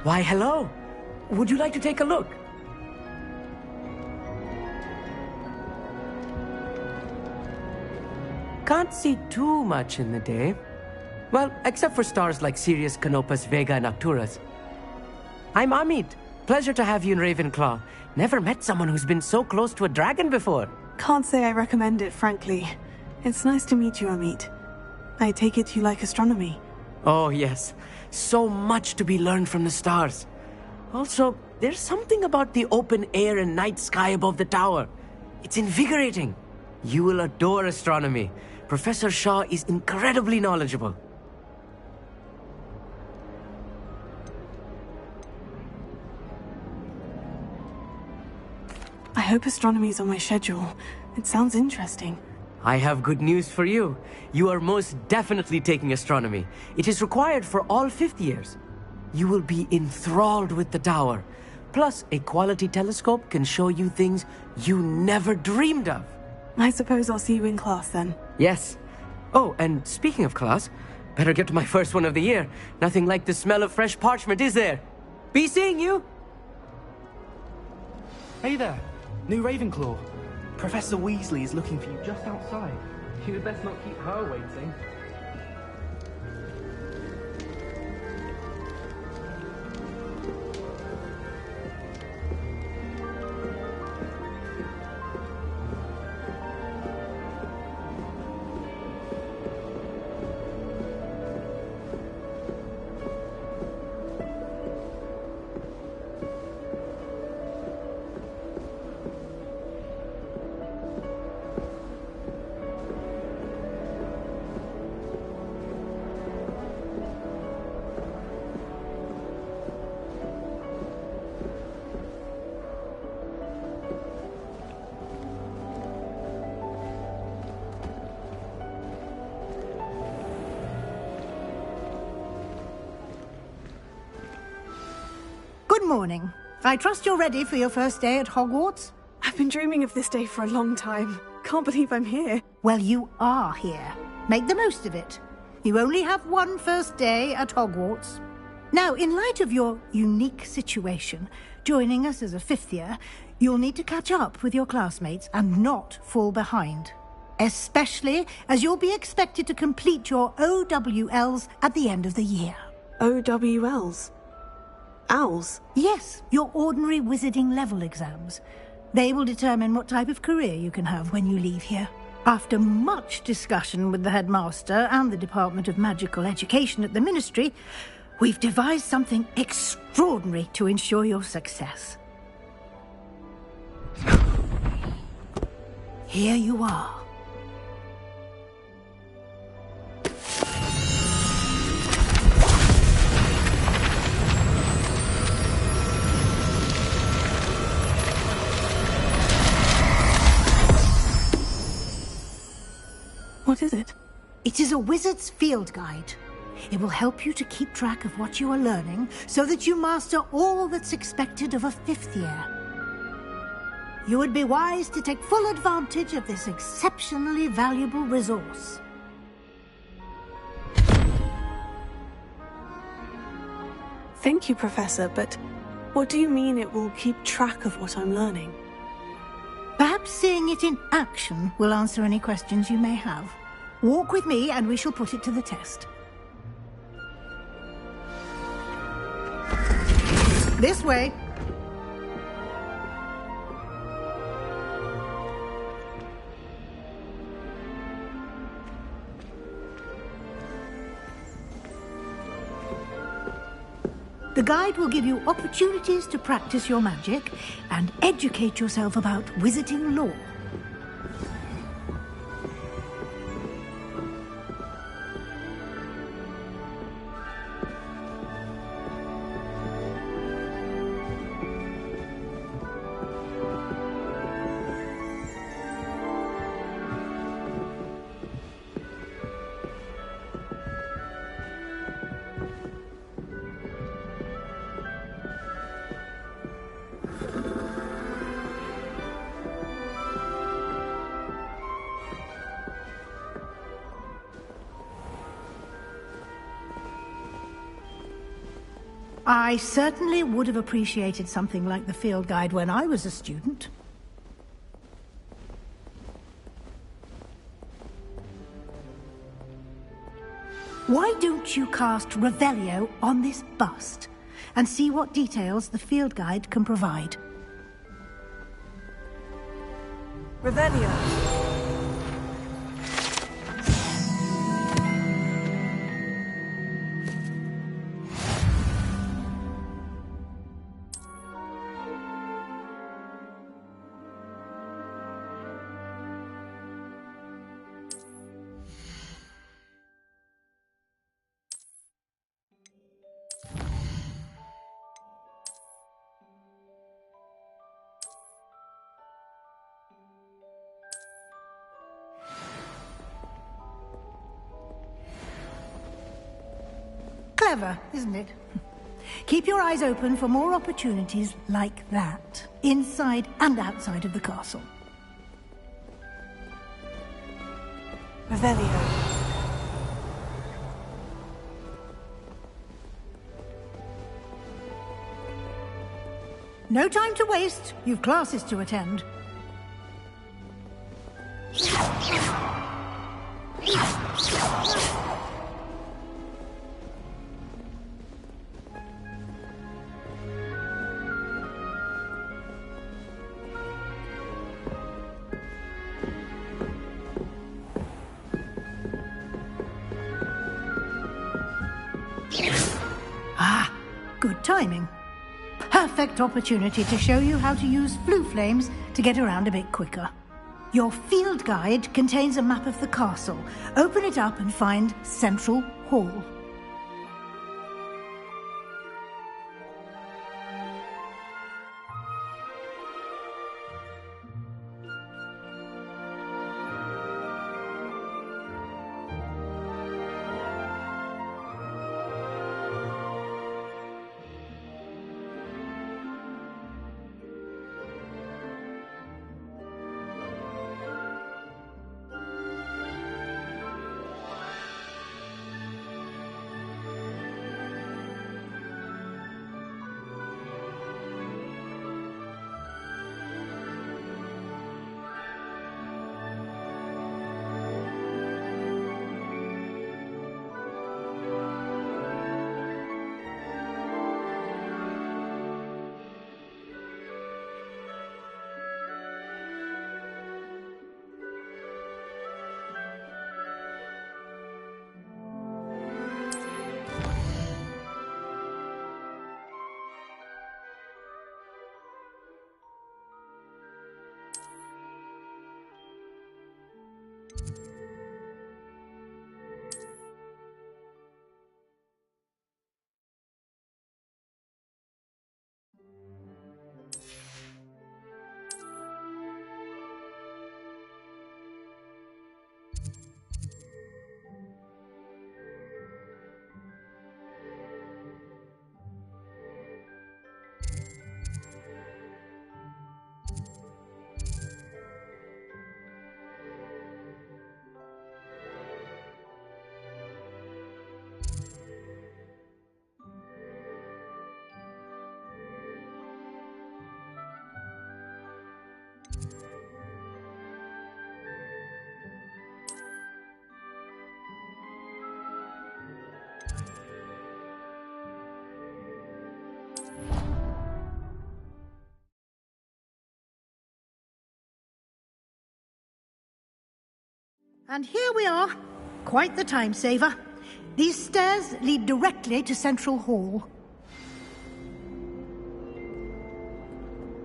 Why, hello. Would you like to take a look? Can't see too much in the day. Well, except for stars like Sirius, Canopus, Vega, and Arcturus. I'm Amit. Pleasure to have you in Ravenclaw. Never met someone who's been so close to a dragon before. Can't say I recommend it, frankly. It's nice to meet you, Amit. I take it you like astronomy. Oh, yes. So much to be learned from the stars. Also, there's something about the open air and night sky above the tower. It's invigorating. You will adore astronomy. Professor Shaw is incredibly knowledgeable. I hope astronomy's on my schedule. It sounds interesting. I have good news for you. You are most definitely taking astronomy. It is required for all fifth years. You will be enthralled with the tower. Plus, a quality telescope can show you things you never dreamed of. I suppose I'll see you in class then. Yes. Oh, and speaking of class, better get to my first one of the year. Nothing like the smell of fresh parchment, is there? Be seeing you! Hey there, new Ravenclaw. Professor Weasley is looking for you just outside. You'd best not keep her waiting. Good morning. I trust you're ready for your first day at Hogwarts? I've been dreaming of this day for a long time. Can't believe I'm here. Well, you are here. Make the most of it. You only have one first day at Hogwarts. Now, in light of your unique situation, joining us as a fifth year, you'll need to catch up with your classmates and not fall behind. Especially as you'll be expected to complete your OWLs at the end of the year. OWLs? Owls? Yes, your ordinary wizarding level exams. They will determine what type of career you can have when you leave here. After much discussion with the headmaster and the Department of Magical Education at the Ministry, we've devised something extraordinary to ensure your success. Here you are. What is it? It is a wizard's field guide. It will help you to keep track of what you are learning so that you master all that's expected of a fifth year. You would be wise to take full advantage of this exceptionally valuable resource. Thank you, Professor, but what do you mean it will keep track of what I'm learning? Perhaps seeing it in action will answer any questions you may have. Walk with me and we shall put it to the test. This way. The guide will give you opportunities to practice your magic and educate yourself about wizarding lore. I certainly would have appreciated something like the field guide when I was a student. Why don't you cast Revelio on this bust and see what details the field guide can provide? Revelio. Clever, isn't it? Keep your eyes open for more opportunities like that, inside and outside of the castle. Revelio. No time to waste. You've classes to attend. Ah, good timing. Perfect opportunity to show you how to use flue flames to get around a bit quicker. Your field guide contains a map of the castle. Open it up and find Central Hall. And here we are. Quite the time saver. These stairs lead directly to Central Hall.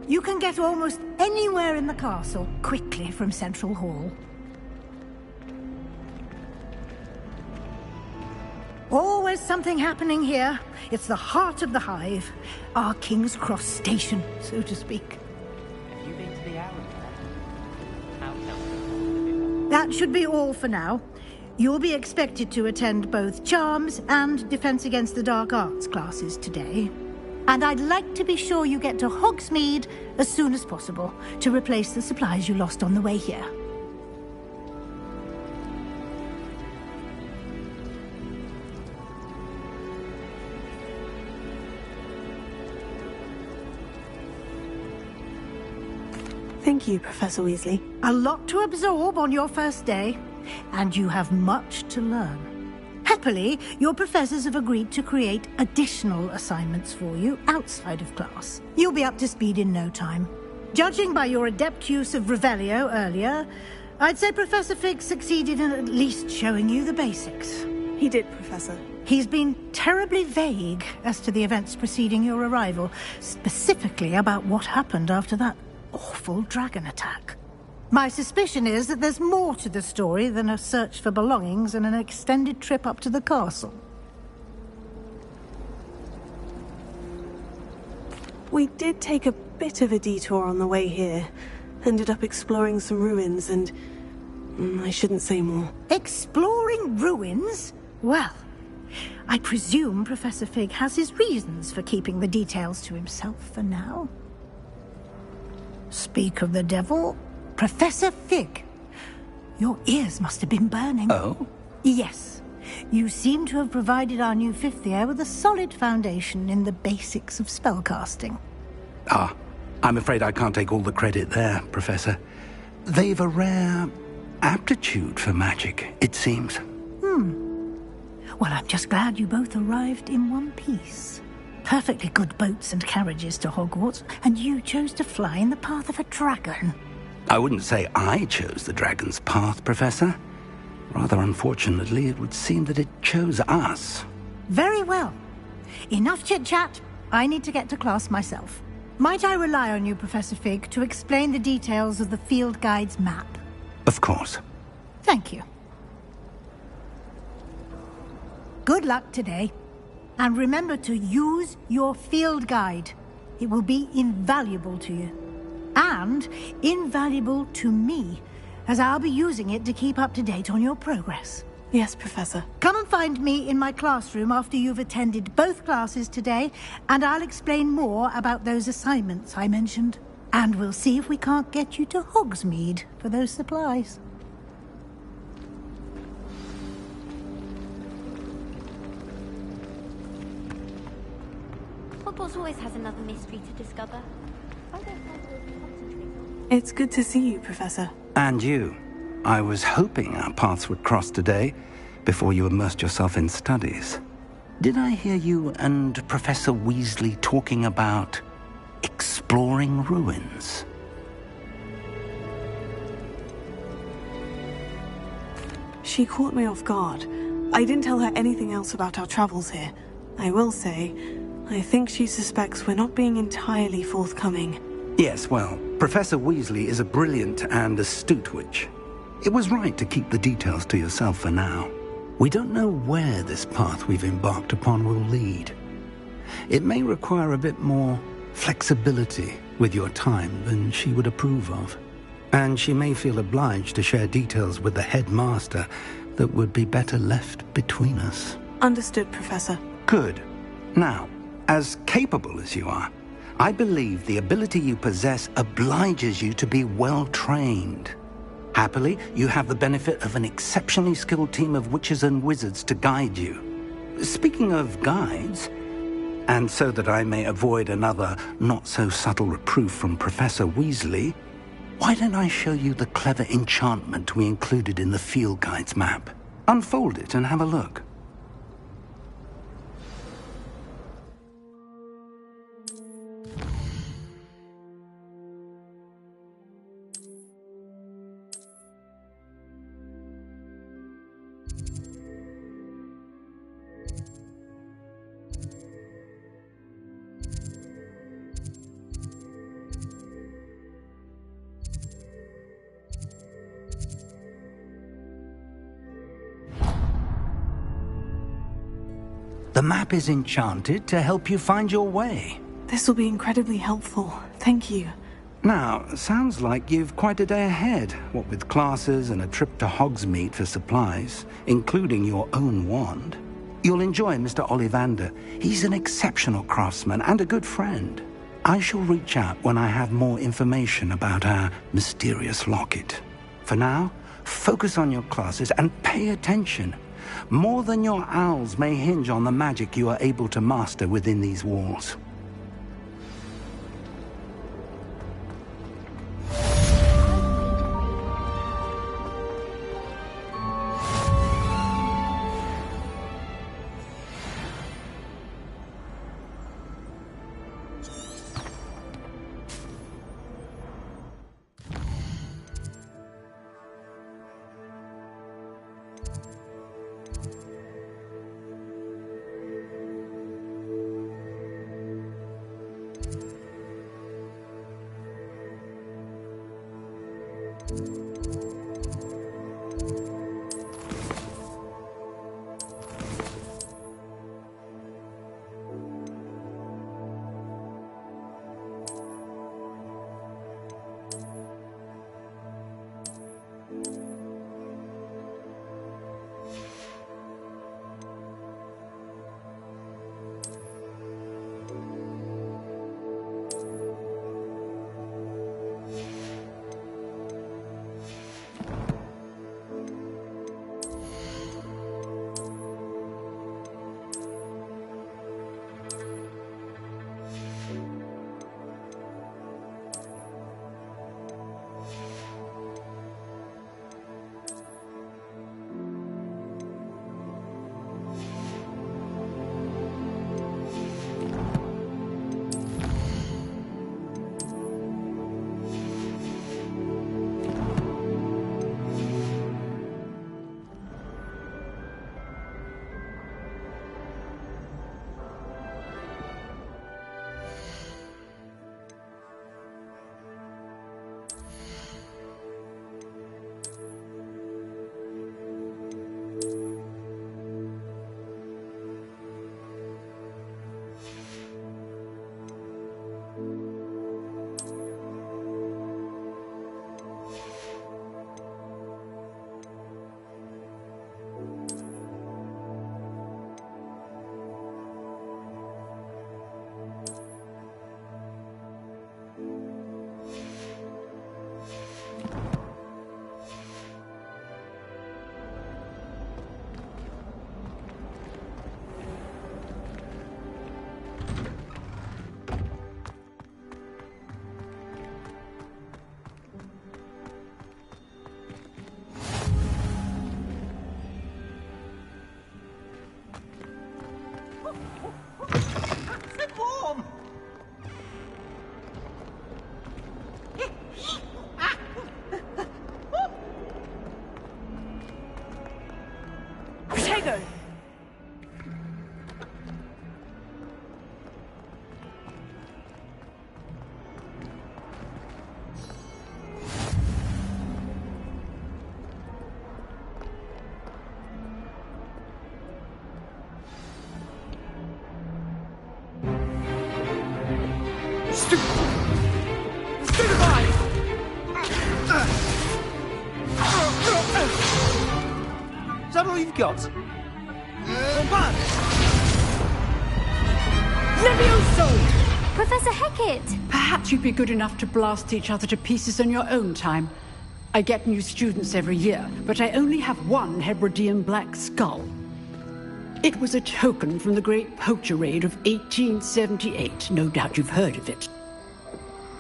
You can get almost anywhere in the castle quickly from Central Hall. Always something happening here. It's the heart of the hive. Our King's Cross station, so to speak. Have you been to the Owl? How That should be all for now. You'll be expected to attend both Charms and Defense Against the Dark Arts classes today. And I'd like to be sure you get to Hogsmeade as soon as possible to replace the supplies you lost on the way here. Thank you, Professor Weasley. A lot to absorb on your first day, and you have much to learn. Happily, your professors have agreed to create additional assignments for you outside of class. You'll be up to speed in no time. Judging by your adept use of Revelio earlier, I'd say Professor Fig succeeded in at least showing you the basics. He did, Professor. He's been terribly vague as to the events preceding your arrival, specifically about what happened after that awful dragon attack. My suspicion is that there's more to the story than a search for belongings and an extended trip up to the castle. We did take a bit of a detour on the way here. Ended up exploring some ruins and... I shouldn't say more. Exploring ruins? Well, I presume Professor Fig has his reasons for keeping the details to himself for now. Speak of the devil, Professor Fig. Your ears must have been burning. Oh? Yes. You seem to have provided our new fifth year with a solid foundation in the basics of spellcasting. Ah, I'm afraid I can't take all the credit there, Professor. They've a rare aptitude for magic, it seems. Well, I'm just glad you both arrived in one piece. Perfectly good boats and carriages to Hogwarts, and you chose to fly in the path of a dragon. I wouldn't say I chose the dragon's path, Professor. Rather unfortunately, it would seem that it chose us. Very well. Enough chit-chat. I need to get to class myself. Might I rely on you, Professor Fig, to explain the details of the field guide's map? Of course. Thank you. Good luck today. And remember to use your field guide. It will be invaluable to you. And invaluable to me, as I'll be using it to keep up to date on your progress. Yes, Professor. Come and find me in my classroom after you've attended both classes today, and I'll explain more about those assignments I mentioned. And we'll see if we can't get you to Hogsmeade for those supplies. Hogwarts always has another mystery to discover. I don't find we'll concentrate on. It's good to see you, Professor. And you. I was hoping our paths would cross today, before you immersed yourself in studies. Did I hear you and Professor Weasley talking about exploring ruins? She caught me off guard. I didn't tell her anything else about our travels here. I will say, I think she suspects we're not being entirely forthcoming. Yes, well, Professor Weasley is a brilliant and astute witch. It was right to keep the details to yourself for now. We don't know where this path we've embarked upon will lead. It may require a bit more flexibility with your time than she would approve of. And she may feel obliged to share details with the headmaster that would be better left between us. Understood, Professor. Good. Now, as capable as you are, I believe the ability you possess obliges you to be well trained. Happily, you have the benefit of an exceptionally skilled team of witches and wizards to guide you. Speaking of guides, and so that I may avoid another not-so-subtle reproof from Professor Weasley, why don't I show you the clever enchantment we included in the field guide's map? Unfold it and have a look. The map is enchanted to help you find your way. This will be incredibly helpful. Thank you. Now, sounds like you've quite a day ahead, what with classes and a trip to Hogsmeade for supplies, including your own wand. You'll enjoy Mr. Ollivander. He's an exceptional craftsman and a good friend. I shall reach out when I have more information about our mysterious locket. For now, focus on your classes and pay attention. More than your owls may hinge on the magic you are able to master within these walls. Stupefy! Is that all you've got? Bombard! Levioso! Professor Hecat! Perhaps you'd be good enough to blast each other to pieces on your own time. I get new students every year, but I only have one Hebridean black skull. It was a token from the Great Poacher Raid of 1878. No doubt you've heard of it.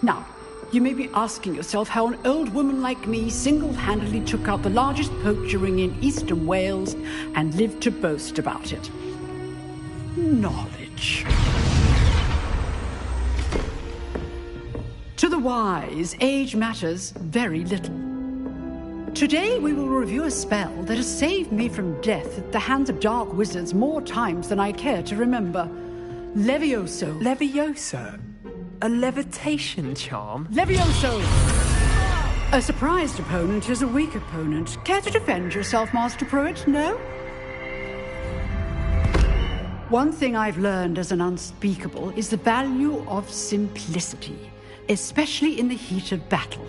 Now, you may be asking yourself how an old woman like me single-handedly took out the largest poacher ring in eastern Wales and lived to boast about it. Knowledge. To the wise, age matters very little. Today we will review a spell that has saved me from death at the hands of dark wizards more times than I care to remember. Levioso. Levioso? A levitation charm? Levioso! A surprised opponent is a weak opponent. Care to defend yourself, Master Pruitt? No? One thing I've learned as an unspeakable is the value of simplicity, especially in the heat of battle.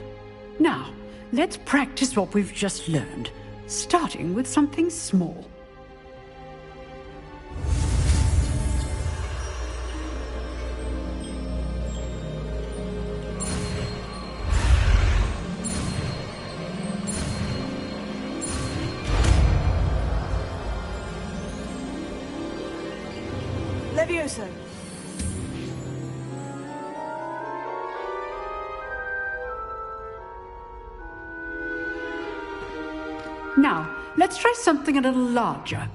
Now, let's practice what we've just learned, starting with something small. Levioso. Now, let's try something a little larger.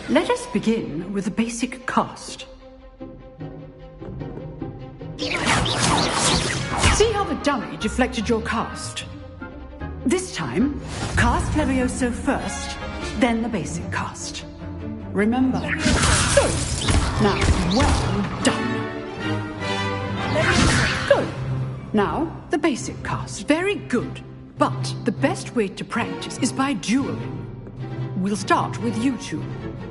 Let us begin with the basic cast. See how the dummy deflected your cast? This time, cast Levioso first, then the basic cast. Remember. Good. Now, well done. Good. Now, the basic cast. Very good. But the best way to practice is by dueling. We'll start with you two.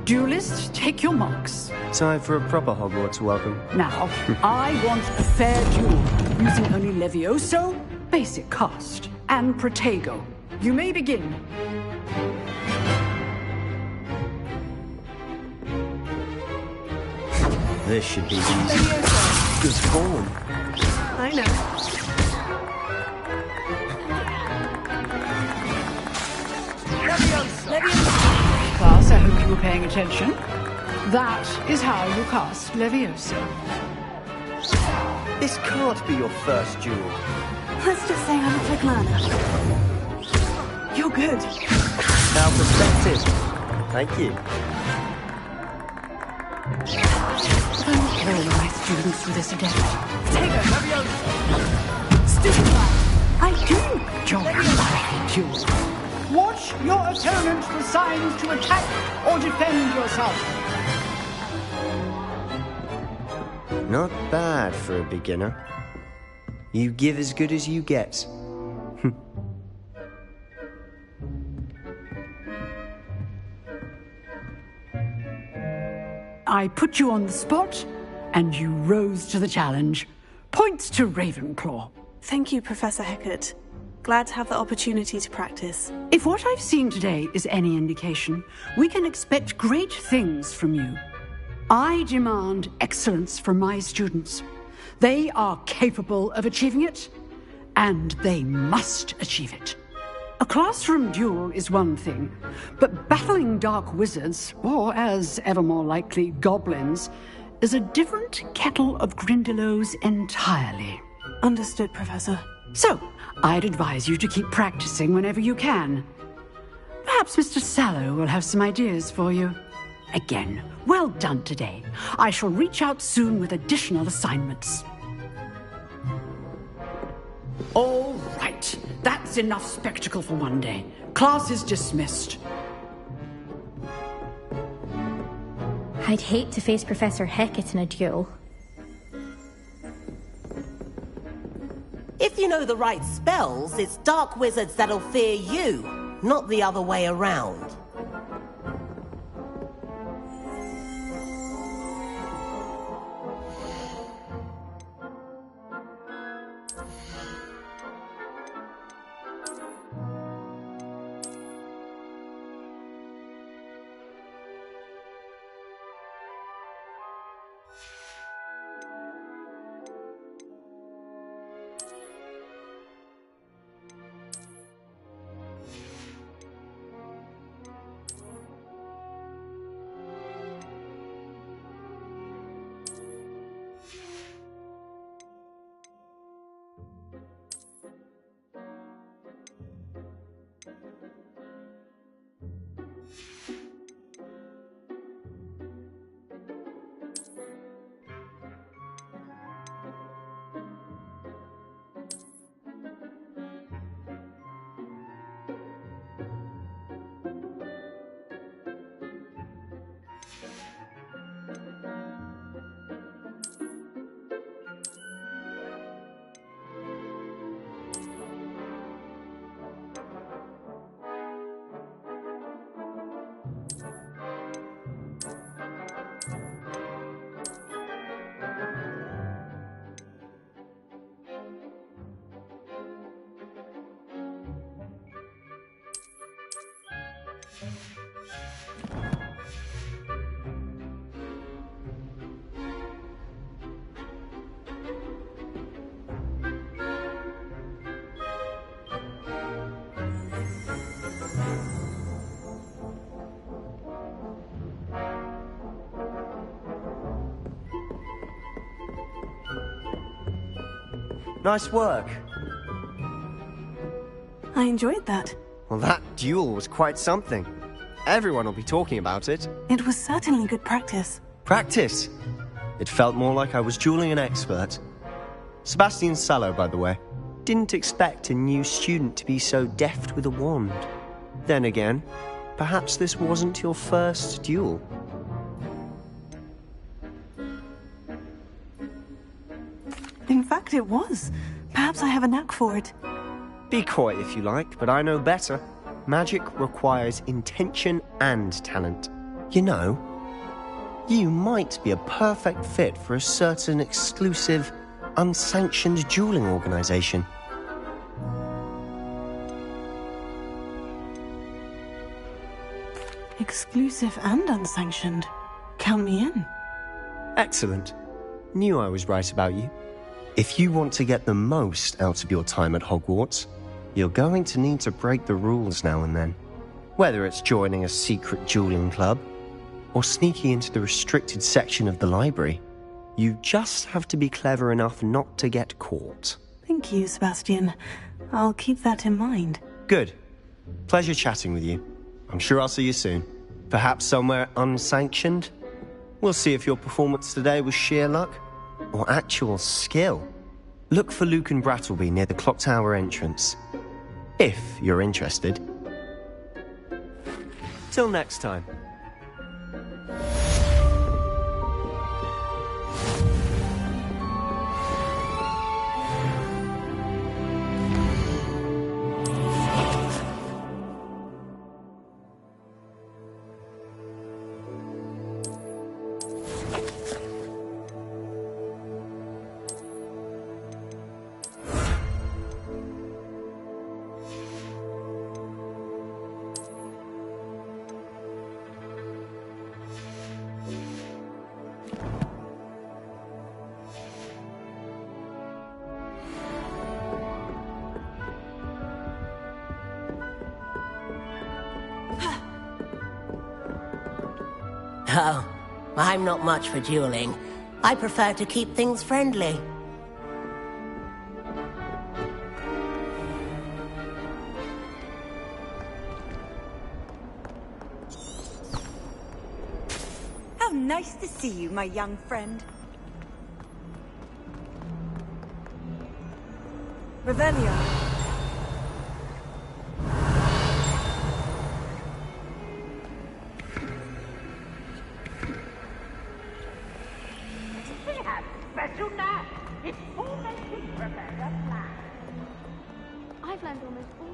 Duelists, take your marks. Time for a proper Hogwarts welcome. Now, I want a fair duel, using only Levioso, basic cast, and Protego. You may begin. This should be easy. Good form. I know. Class, I hope you were paying attention. That is how you cast Levioso. This can't be your first duel. Let's just say I look like Lana. You're good. Now perspective. Thank you. Thank all my students for this adept. Take her, Levioso. Stupefy. I do enjoy my duel. Watch your opponent for signs to attack or defend yourself. Not bad for a beginner. You give as good as you get. I put you on the spot, and you rose to the challenge. Points to Ravenclaw. Thank you, Professor Hecat. Glad to have the opportunity to practice. If what I've seen today is any indication, we can expect great things from you. I demand excellence from my students. They are capable of achieving it, and they must achieve it. A classroom duel is one thing, but battling dark wizards, or as ever more likely, goblins, is a different kettle of Grindylows entirely. Understood, Professor. So, I'd advise you to keep practicing whenever you can. Perhaps Mr. Sallow will have some ideas for you. Again, well done today. I shall reach out soon with additional assignments. All right. That's enough spectacle for one day. Class is dismissed. I'd hate to face Professor Hecat in a duel. If you know the right spells, it's dark wizards that'll fear you, not the other way around. Nice work. I enjoyed that. Well, that duel was quite something. Everyone will be talking about it. It was certainly good practice. Practice? It felt more like I was dueling an expert. Sebastian Sallow, by the way. Didn't expect a new student to be so deft with a wand. Then again, perhaps this wasn't your first duel. In fact, it was. Perhaps I have a knack for it. Be coy if you like, but I know better. Magic requires intention and talent. You know, you might be a perfect fit for a certain exclusive, unsanctioned dueling organization. Exclusive and unsanctioned. Count me in. Excellent. Knew I was right about you. If you want to get the most out of your time at Hogwarts, you're going to need to break the rules now and then. Whether it's joining a secret dueling club, or sneaking into the restricted section of the library, you just have to be clever enough not to get caught. Thank you, Sebastian. I'll keep that in mind. Good. Pleasure chatting with you. I'm sure I'll see you soon. Perhaps somewhere unsanctioned? We'll see if your performance today was sheer luck or actual skill. Look for Luke and Brattleby near the clock tower entrance. If you're interested. Till next time. Oh, I'm not much for dueling. I prefer to keep things friendly. How nice to see you, my young friend. Revelio. spend almost all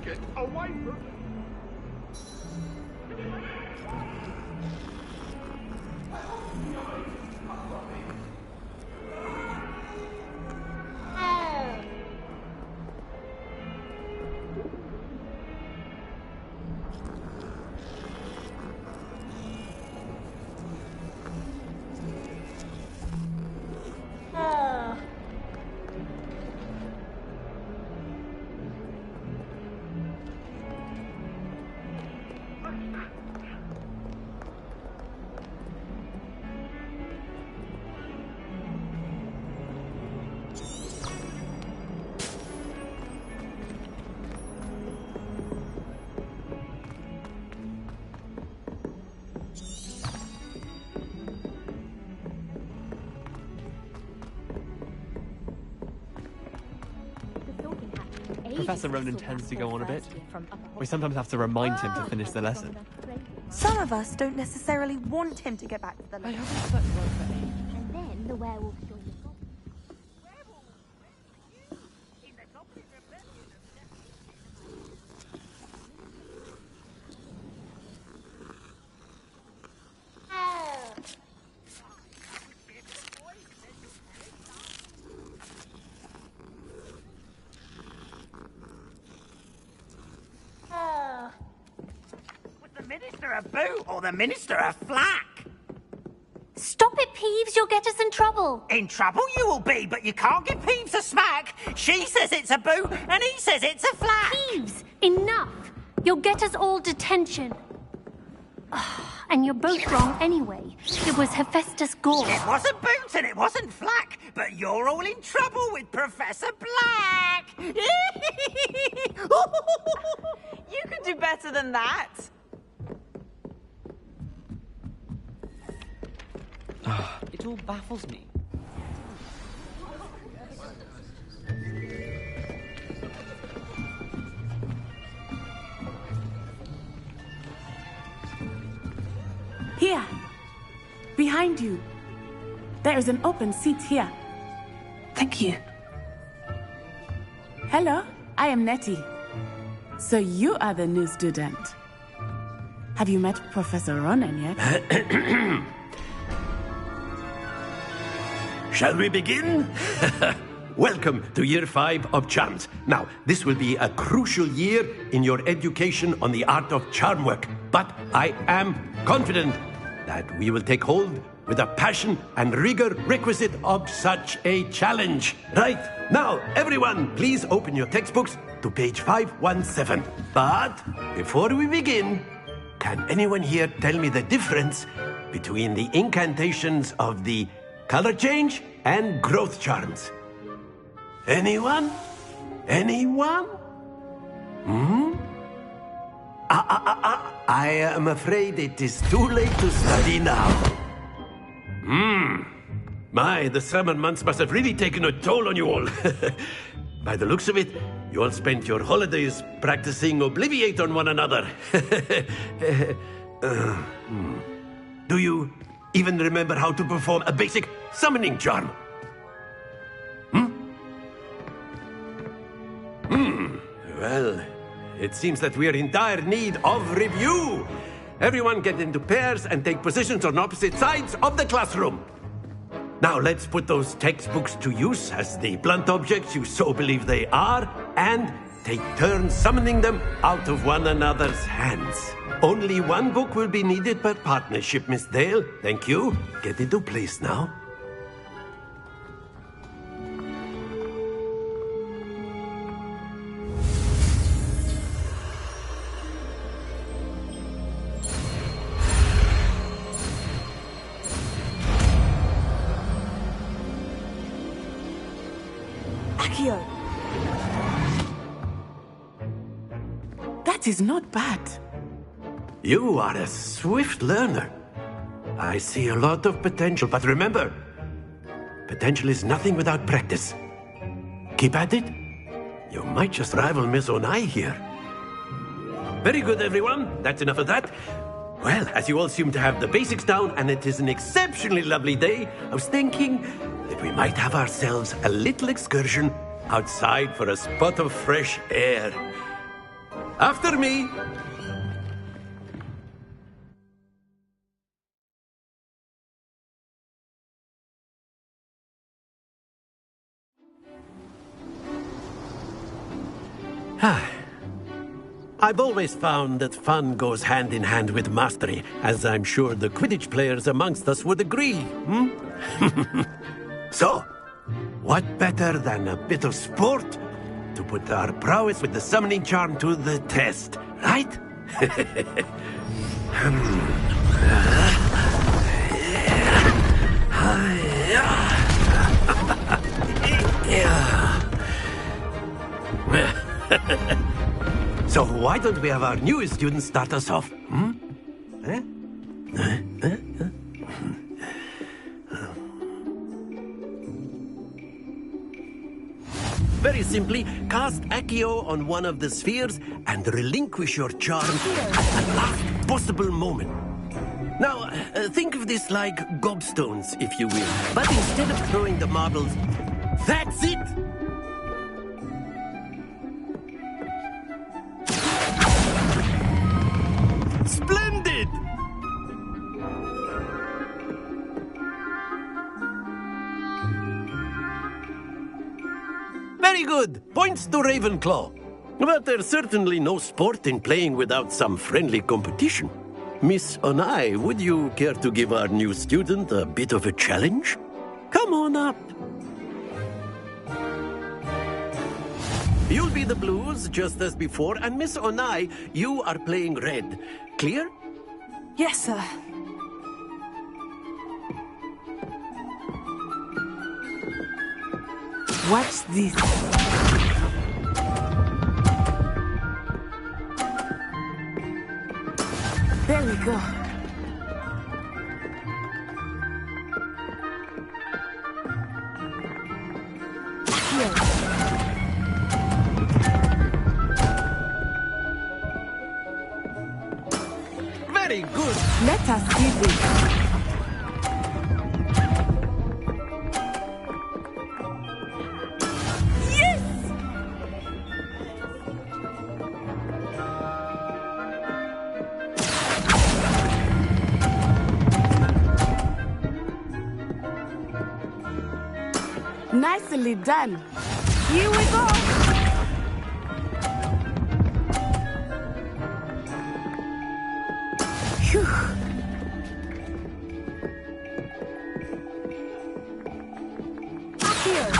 Get away from me! Professor Ronan tends to go on a bit. We sometimes have to remind him to finish the lesson. Some of us don't necessarily want him to get back to the lesson. And then the werewolf joined the goblin. Was the minister a boot or the minister a flack? Stop it, Peeves. You'll get us in trouble. In trouble you will be, but you can't give Peeves a smack. She says it's a boot, and he says it's a flack. Peeves, enough. You'll get us all detention. And you're both wrong anyway. It was Hephaestus Gore. It wasn't boot and it wasn't flack, but you're all in trouble with Professor Black. You could do better than that. It all baffles me. Here. Behind you. There is an open seat here. Thank you. Hello, I am Nettie. So you are the new student. Have you met Professor Ronan yet? Shall we begin? Welcome to Year 5 of Charms. Now, this will be a crucial year in your education on the art of charm work, but I am confident that we will take hold with the passion and rigor requisite of such a challenge. Right, now, everyone, please open your textbooks to page 517. But before we begin, can anyone here tell me the difference between the incantations of the color change and growth charms? Anyone? Anyone? I am afraid it is too late to study now. My, the summer months must have really taken a toll on you all. By the looks of it, you all spent your holidays practicing Obliviate on one another. Do you even remember how to perform a basic summoning charm? Well, it seems that we are in dire need of review. Everyone get into pairs and take positions on opposite sides of the classroom. Now let's put those textbooks to use as the blunt objects you so believe they are, and take turns summoning them out of one another's hands. Only one book will be needed per partnership, Miss Dale. Thank you. Get into place now. Akio. That is not bad. You are a swift learner. I see a lot of potential, but remember, potential is nothing without practice. Keep at it. You might just rival Miss Onai here. Very good, everyone. That's enough of that. Well, as you all seem to have the basics down, and it is an exceptionally lovely day, I was thinking that we might have ourselves a little excursion outside for a spot of fresh air. After me. I've always found that fun goes hand in hand with mastery, as I'm sure the Quidditch players amongst us would agree. So, what better than a bit of sport to put our prowess with the summoning charm to the test, right? So why don't we have our newest student start us off? Very simply, cast Accio on one of the spheres and relinquish your charm at the last possible moment. Now, think of this like gobstones, if you will. But instead of throwing the marbles, that's it! Splendid! Very good. Points to Ravenclaw. But there's certainly no sport in playing without some friendly competition. Miss Onai, would you care to give our new student a bit of a challenge? Come on up. You'll be the blues, just as before, and Miss Onai, you are playing red. Clear? Yes, sir. Watch this. There we go. Here. Very good. Let us see this. Nicely done. Here we go. Phew. Here.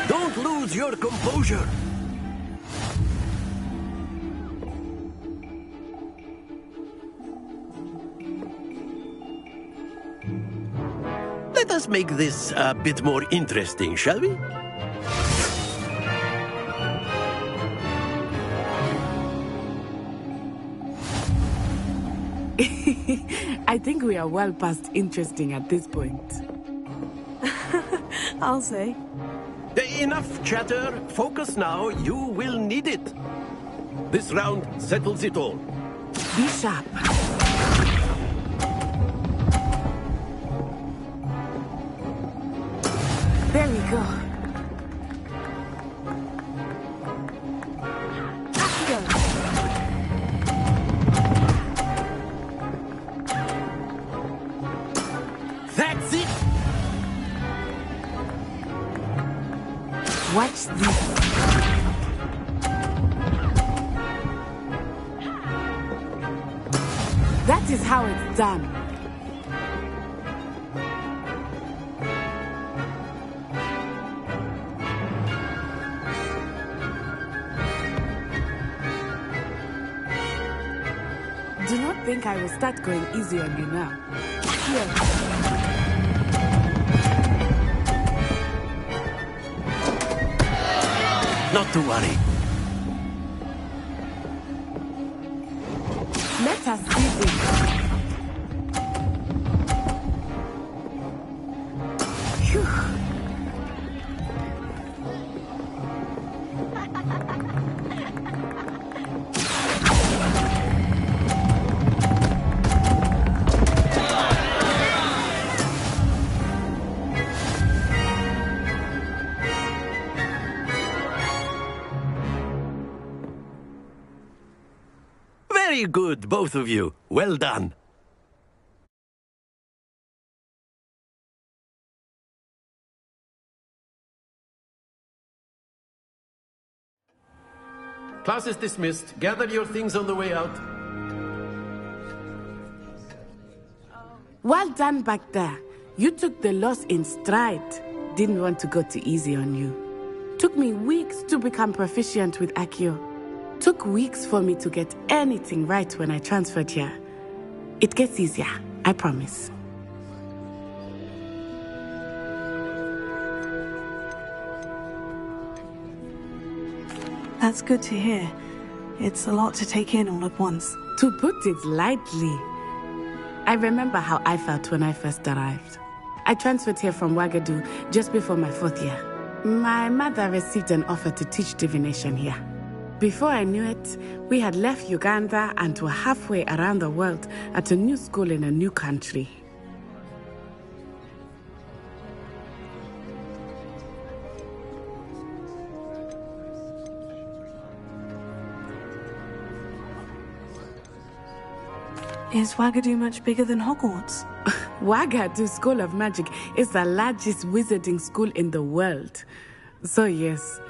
Don't lose your composure. Let us make this a bit more interesting, shall we? I think we are well past interesting at this point. I'll say. Enough chatter. Focus now. You will need it. This round settles it all. Be sharp. There we go. That's it! Watch this. That is how it's done. Do not think I will start going easy on you now. Here. Not to worry. us see this. Very good, both of you. Well done. Class is dismissed. Gather your things on the way out. Well done back there. You took the loss in stride. Didn't want to go too easy on you. Took me weeks to become proficient with Accio. Took weeks for me to get anything right when I transferred here. It gets easier, I promise. That's good to hear. It's a lot to take in all at once. To put it lightly, I remember how I felt when I first arrived. I transferred here from Wagadu just before my 4th year. My mother received an offer to teach divination here. Before I knew it, we had left Uganda and were halfway around the world at a new school in a new country. Is Wagadu much bigger than Hogwarts? Wagadu School of Magic is the largest wizarding school in the world. So yes,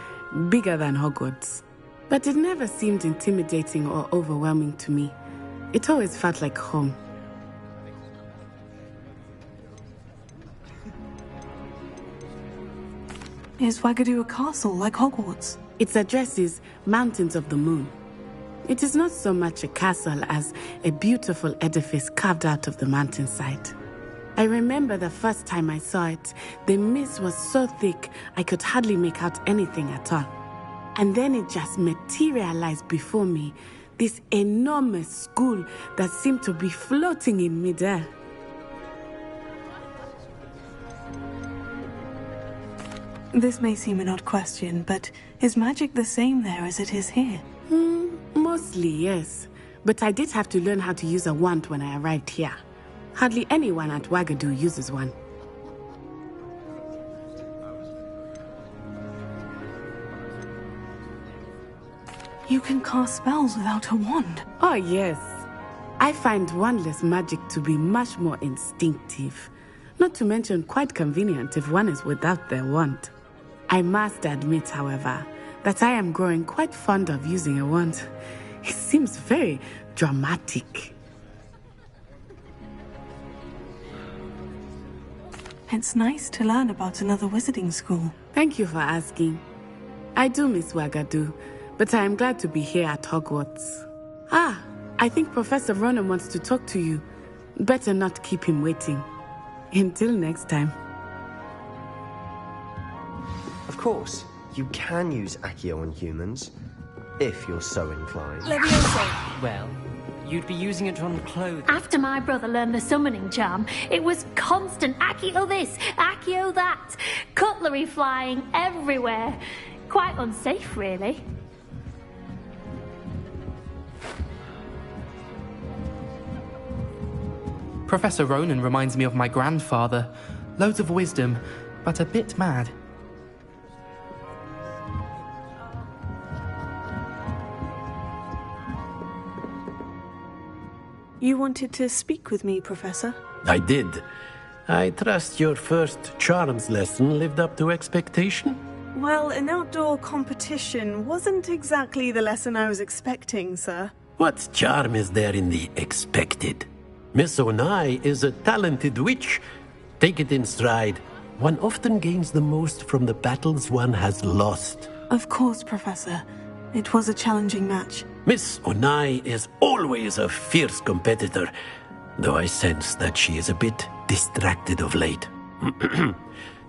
bigger than Hogwarts. But it never seemed intimidating or overwhelming to me. It always felt like home. Is Wagadu a castle like Hogwarts? Its address is Mountains of the Moon. It is not so much a castle as a beautiful edifice carved out of the mountainside. I remember the first time I saw it, the mist was so thick I could hardly make out anything at all. And then it just materialized before me, this enormous school that seemed to be floating in midair. This may seem an odd question, but is magic the same there as it is here? Mostly, yes. But I did have to learn how to use a wand when I arrived here. Hardly anyone at Wagadu uses one. You can cast spells without a wand? Oh, yes. I find wandless magic to be much more instinctive. Not to mention quite convenient if one is without their wand. I must admit, however, that I am growing quite fond of using a wand. It seems very dramatic. It's nice to learn about another wizarding school. Thank you for asking. I do miss Wagadu, but I am glad to be here at Hogwarts. Ah, I think Professor Ronan wants to talk to you. Better not keep him waiting. Until next time. Of course, you can use Accio on humans, if you're so inclined. Leviosa! Well, you'd be using it on clothes. After my brother learned the summoning charm, it was constant Accio this, Accio that. Cutlery flying everywhere. Quite unsafe, really. Professor Ronan reminds me of my grandfather. Loads of wisdom, but a bit mad. You wanted to speak with me, Professor? I did. I trust your first charms lesson lived up to expectation? Well, an outdoor competition wasn't exactly the lesson I was expecting, sir. What charm is there in the expected? Miss Onai is a talented witch. Take it in stride. One often gains the most from the battles one has lost. Of course, Professor. It was a challenging match. Miss Onai is always a fierce competitor, though I sense that she is a bit distracted of late.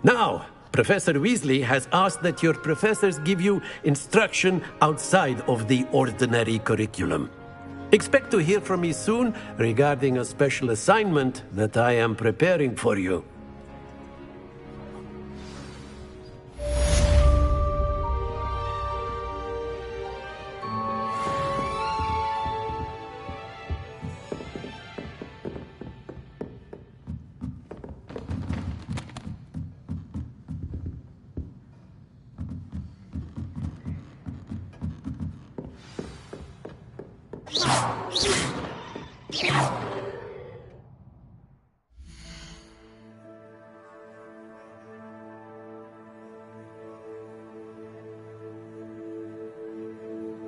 Now, Professor Weasley has asked that your professors give you instruction outside of the ordinary curriculum. Expect to hear from me soon regarding a special assignment that I am preparing for you. Yeah.